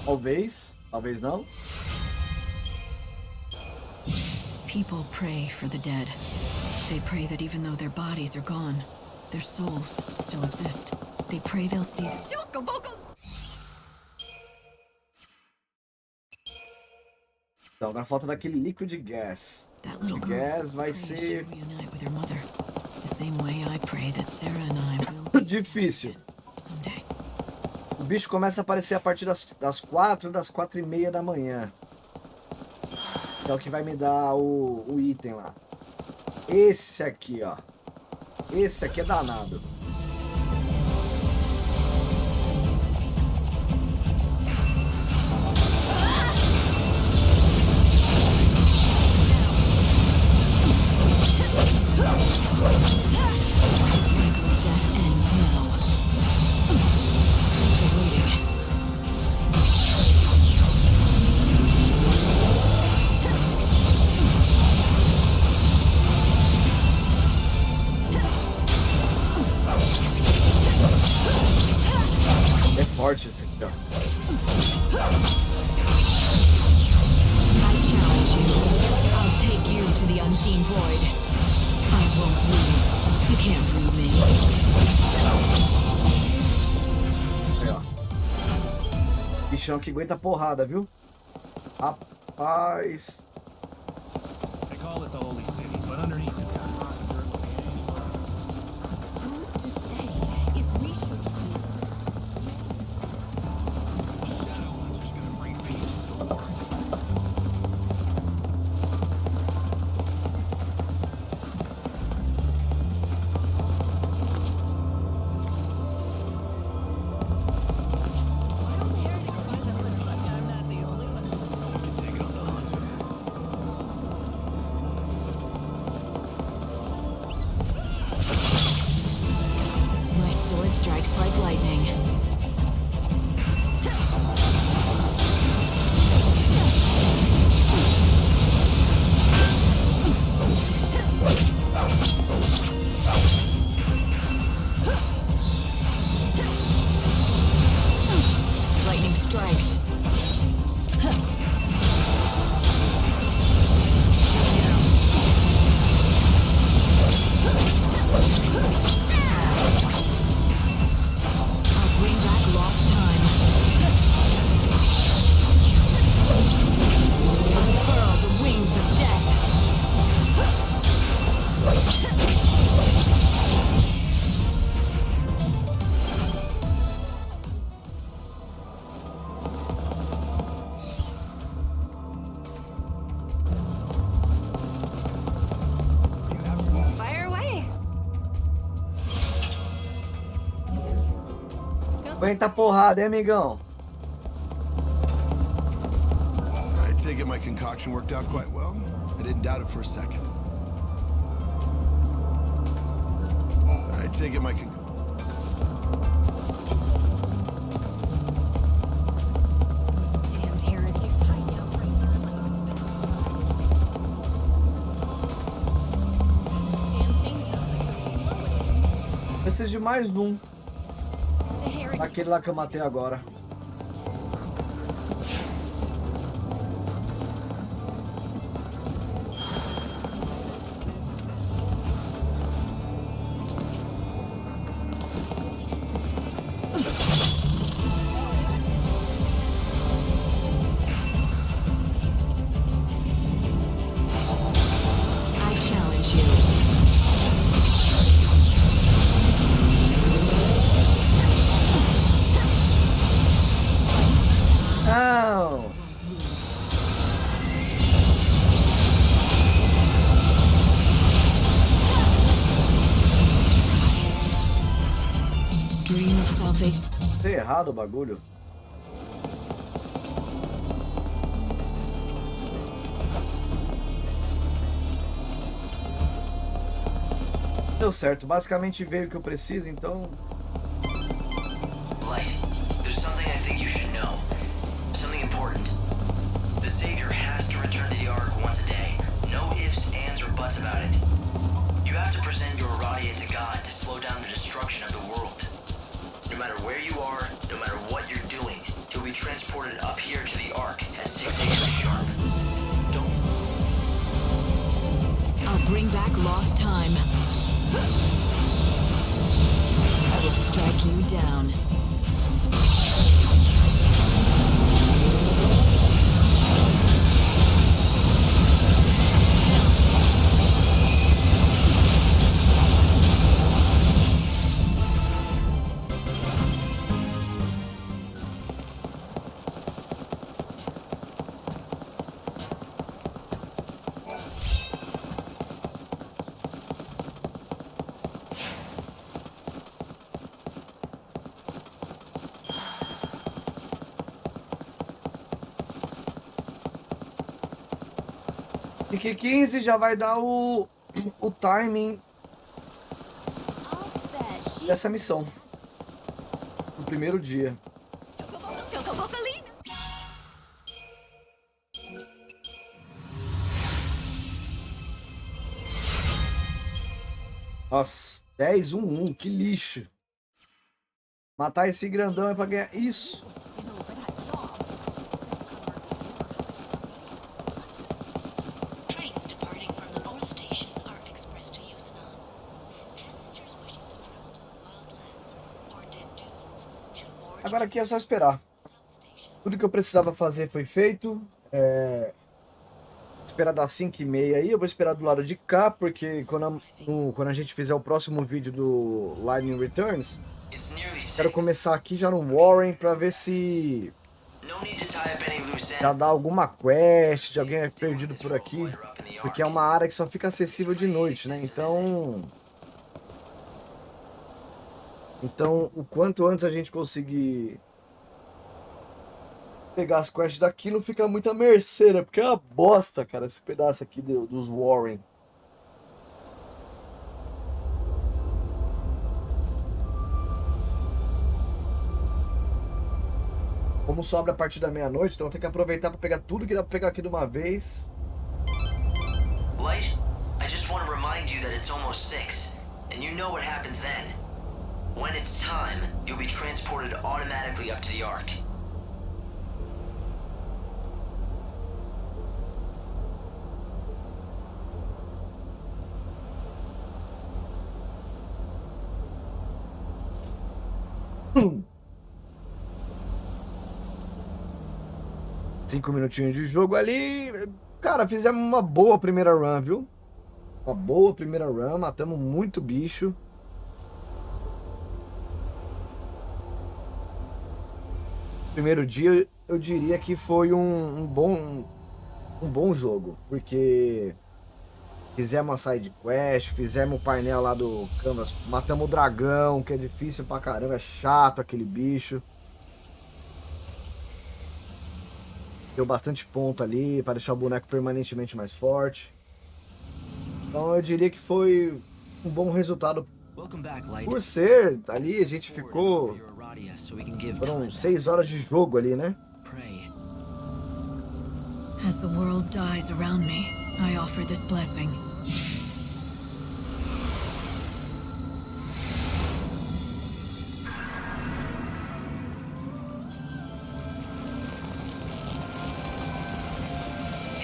Speaker 1: Talvez, talvez não.
Speaker 2: People pray for the dead. They pray that even though their bodies are gone, their souls still exist. They pray they'll see.
Speaker 1: Então, agora falta daquele liquid gas.
Speaker 2: That little
Speaker 1: O
Speaker 2: girl
Speaker 1: gas vai
Speaker 2: prays
Speaker 1: ser
Speaker 2: she'll reunite with her mother. The same way I pray that Sarah and I will be
Speaker 1: difícil.
Speaker 2: someday.
Speaker 1: O bicho começa a aparecer a partir das 4, das 4:30 da manhã. É o que vai me dar o item lá. Esse aqui, ó. Esse aqui é danado. É forte esse aqui, ó.
Speaker 2: I challenge you. I'll take you to the unseen void. I won't lose. You can't rule me.
Speaker 1: Aí, ó. Bichão que aguenta porrada, viu? Rapaz.
Speaker 14: They call it the Holy City, but underneath it's got
Speaker 13: Who's to say if we should
Speaker 19: Shadowhunter's gonna bring peace to the world.
Speaker 2: My sword strikes like lightning. Lightning strikes. I'll bring back lost time. Unfurl the wings of death.
Speaker 13: fire away?
Speaker 1: Aguenta a porrada, hein, amigão?
Speaker 11: I take it my concoction worked out quite well. I didn't doubt it for a second. I take it my
Speaker 13: Damned heretics hiding out right Damn thing sounds like something loaded.
Speaker 1: Preciso de mais um.
Speaker 13: The heretics.
Speaker 1: Daquele lá que eu matei agora.
Speaker 2: I challenge you.
Speaker 1: não.
Speaker 2: Dream of Salve.
Speaker 1: Tá errado o bagulho. Deu certo, basicamente veio o que eu preciso, então.
Speaker 3: Light, there's something I think you should know. Something important. The Savior has to return to the Ark once a day. No ifs, ands, or buts about it. You have to present your Aradia to God to slow down the destruction of the world. No matter where you are, no matter what you're doing, you'll be transported up here to the Ark at 6 a.m. sharp. Don't...
Speaker 2: I'll bring back lost time. I will strike you down.
Speaker 1: Porque 15 já vai dar o timing dessa missão. No primeiro dia. Nossa, 10-1-1, que lixo. Matar esse grandão é pra ganhar isso. Agora aqui é só esperar. Tudo que eu precisava fazer foi feito. Esperar das 5h30 aí. Eu vou esperar do lado de cá, porque quando a gente fizer o próximo vídeo do Lightning Returns, quero começar aqui já no Warren pra ver se já dá alguma quest de alguém perdido por aqui. Porque é uma área que só fica acessível de noite, né? Então, o quanto antes a gente conseguir pegar as quests daqui, não fica muita mercê, né? Porque é uma bosta, cara, esse pedaço aqui dos Warren. Como sobra a partir da meia-noite, então tem que aproveitar para pegar tudo que dá pra pegar aqui de uma vez.
Speaker 3: Light, I just want to remind you that it's almost 6, and you know what happens then. When it's time, you'll be transported automatically up to the Ark.
Speaker 1: Cinco minutinhos de jogo ali. Cara, fizemos uma boa primeira run, viu? Uma boa primeira run, matamos muito bicho. Primeiro dia eu diria que foi um bom jogo, porque fizemos a side quest, fizemos o painel lá do Canvas, matamos o dragão, que é difícil pra caramba, é chato aquele bicho. Deu bastante ponto ali para deixar o boneco permanentemente mais forte. Então eu diria que foi um bom resultado. Por ser ali, a gente ficou... Foram 6 horas de jogo ali, né?
Speaker 2: As the world dies around me, I offer this blessing.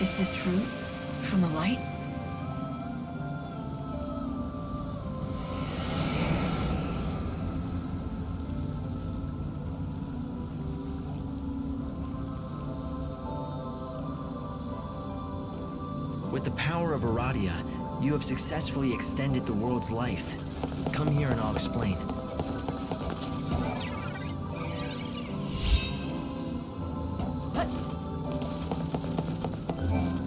Speaker 2: Is this fruit from the light?
Speaker 3: With the power of Aradia, you have successfully extended the world's life. Come here and I'll explain.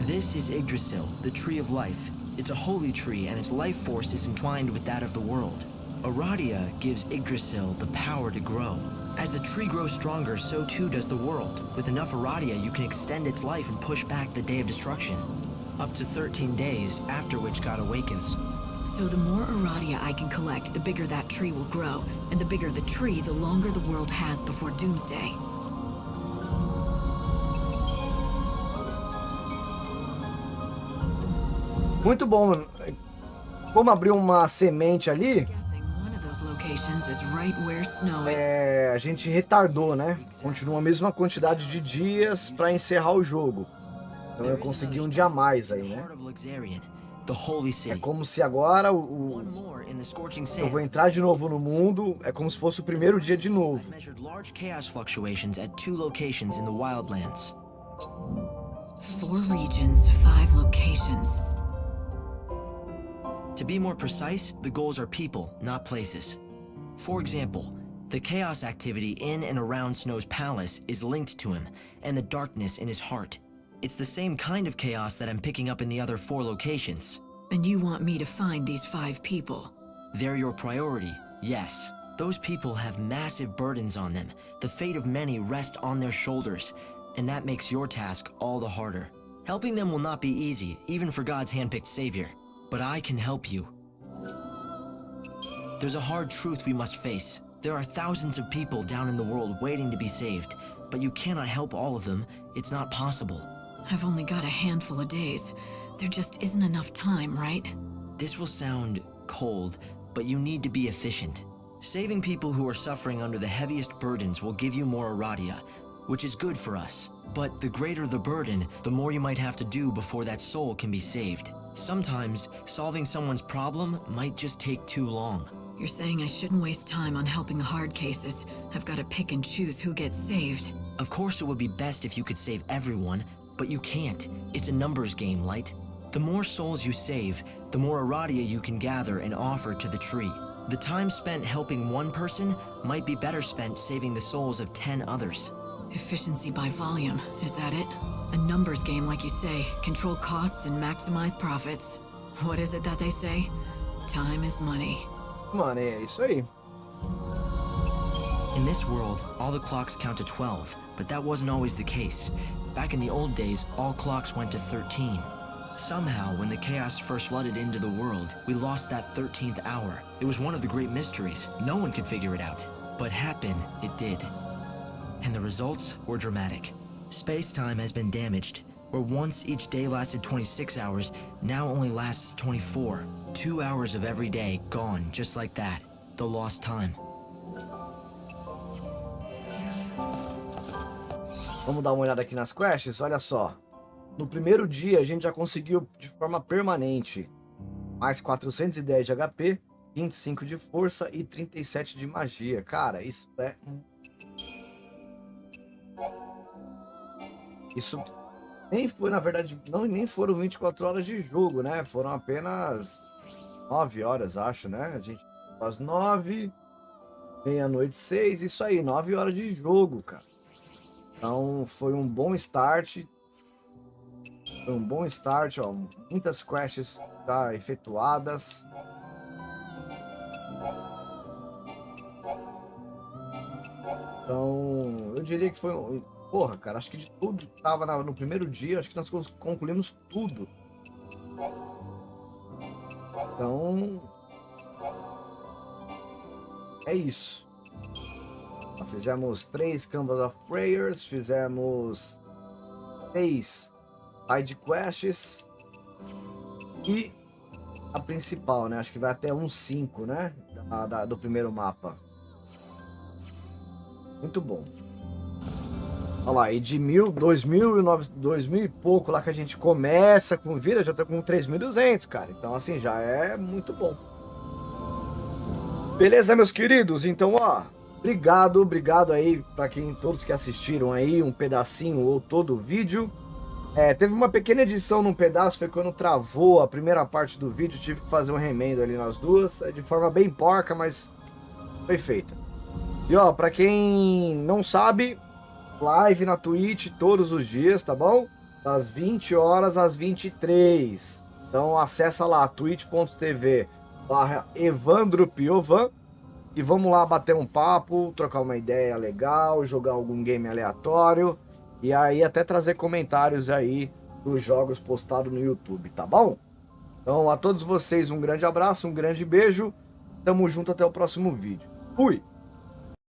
Speaker 3: This is Yggdrasil, the tree of life. It's a holy tree, and its life force is entwined with that of the world. Aradia gives Yggdrasil the power to grow. As the tree grows stronger, so too does the world. With enough Aradia, you can extend its life and push back the day of destruction. Up to 13 days, after which God awakens.
Speaker 2: So the more Aradia I can collect, the bigger that tree will grow. And the bigger the tree, the longer the world has before Doomsday.
Speaker 1: Muito bom. Como abriu uma semente ali, a gente retardou, né? Continua a mesma quantidade de dias para encerrar o jogo. Então eu consegui um dia a mais aí, né? É como se agora eu vou entrar de novo no mundo, é como se fosse o primeiro dia de novo.
Speaker 2: Four regions, 5 locations.
Speaker 3: To be more precise, the goals are people, not places. For example, the chaos activity in and around Snow's palace is linked to him, and the darkness in his heart. It's the same kind of chaos that I'm picking up in the other 4 locations.
Speaker 2: And you want me to find these 5 people?
Speaker 3: They're your priority, yes. Those people have massive burdens on them. The fate of many rests on their shoulders, and that makes your task all the harder. Helping them will not be easy, even for God's handpicked savior. But I can help you. There's a hard truth we must face. There are thousands of people down in the world waiting to be saved, but you cannot help all of them. It's not possible.
Speaker 2: I've only got a handful of days. There just isn't enough time, right?
Speaker 3: This will sound cold, but you need to be efficient. Saving people who are suffering under the heaviest burdens will give you more Aradia, which is good for us. But the greater the burden, the more you might have to do before that soul can be saved. Sometimes, solving someone's problem might just take too long.
Speaker 2: You're saying I shouldn't waste time on helping the hard cases. I've got to pick and choose who gets saved.
Speaker 3: Of course it would be best if you could save everyone, but you can't. It's a numbers game, Light. The more souls you save, the more Aradia you can gather and offer to the tree. The time spent helping one person might be better spent saving the souls of 10 others.
Speaker 2: Efficiency by volume, is that it? A numbers game, like you say. Control costs and maximize profits. What is it that they say? Time is money.
Speaker 1: Mano, é isso aí.
Speaker 3: In this world, all the clocks count to 12, but that wasn't always the case. Back in the old days, all clocks went to 13. Somehow, when the chaos first flooded into the world, we lost that 13th hour. It was one of the great mysteries. No one could figure it out. But happen, it did. And the results were dramatic. Space-time has been damaged. Where once each day lasted 26 hours, now only lasts 24. 2 hours of every day gone, just like that. The lost time.
Speaker 1: Vamos dar uma olhada aqui nas quests, olha só. No primeiro dia a gente já conseguiu de forma permanente mais 410 de HP, 25 de força e 37 de magia. Cara, isso é... Isso nem foi, na verdade, nem foram 24 horas de jogo, né? Foram apenas 9 horas, acho, né? A gente faz 9, meia-noite 6, isso aí, 9 horas de jogo, cara. Então foi um bom start. Foi um bom start, ó. Muitas quests já efetuadas. Então, eu diria que foi um... Porra, cara, acho que de tudo que tava no primeiro dia, acho que nós concluímos tudo. Então... É isso. Nós fizemos 3 Canvas of Prayers, fizemos 6 side quests e a principal, né? Acho que vai até uns 5, né? Do primeiro mapa. Muito bom. Olha lá, e de 2.000 e pouco lá que a gente começa com vida, já tá com 3.200, cara. Então, assim, já é muito bom. Beleza, meus queridos? Então, ó, obrigado aí pra todos que assistiram aí um pedacinho ou todo o vídeo. Teve uma pequena edição num pedaço, foi quando travou a primeira parte do vídeo, tive que fazer um remendo ali nas duas, de forma bem porca, mas foi feito. E ó, pra quem não sabe, live na Twitch todos os dias, tá bom? Das 20 horas às 23. Então acessa lá, twitch.tv/EvandroPiovan e vamos lá bater um papo, trocar uma ideia legal, jogar algum game aleatório e aí até trazer comentários aí dos jogos postados no YouTube, tá bom? Então a todos vocês um grande abraço, um grande beijo, tamo junto até o próximo vídeo. Fui!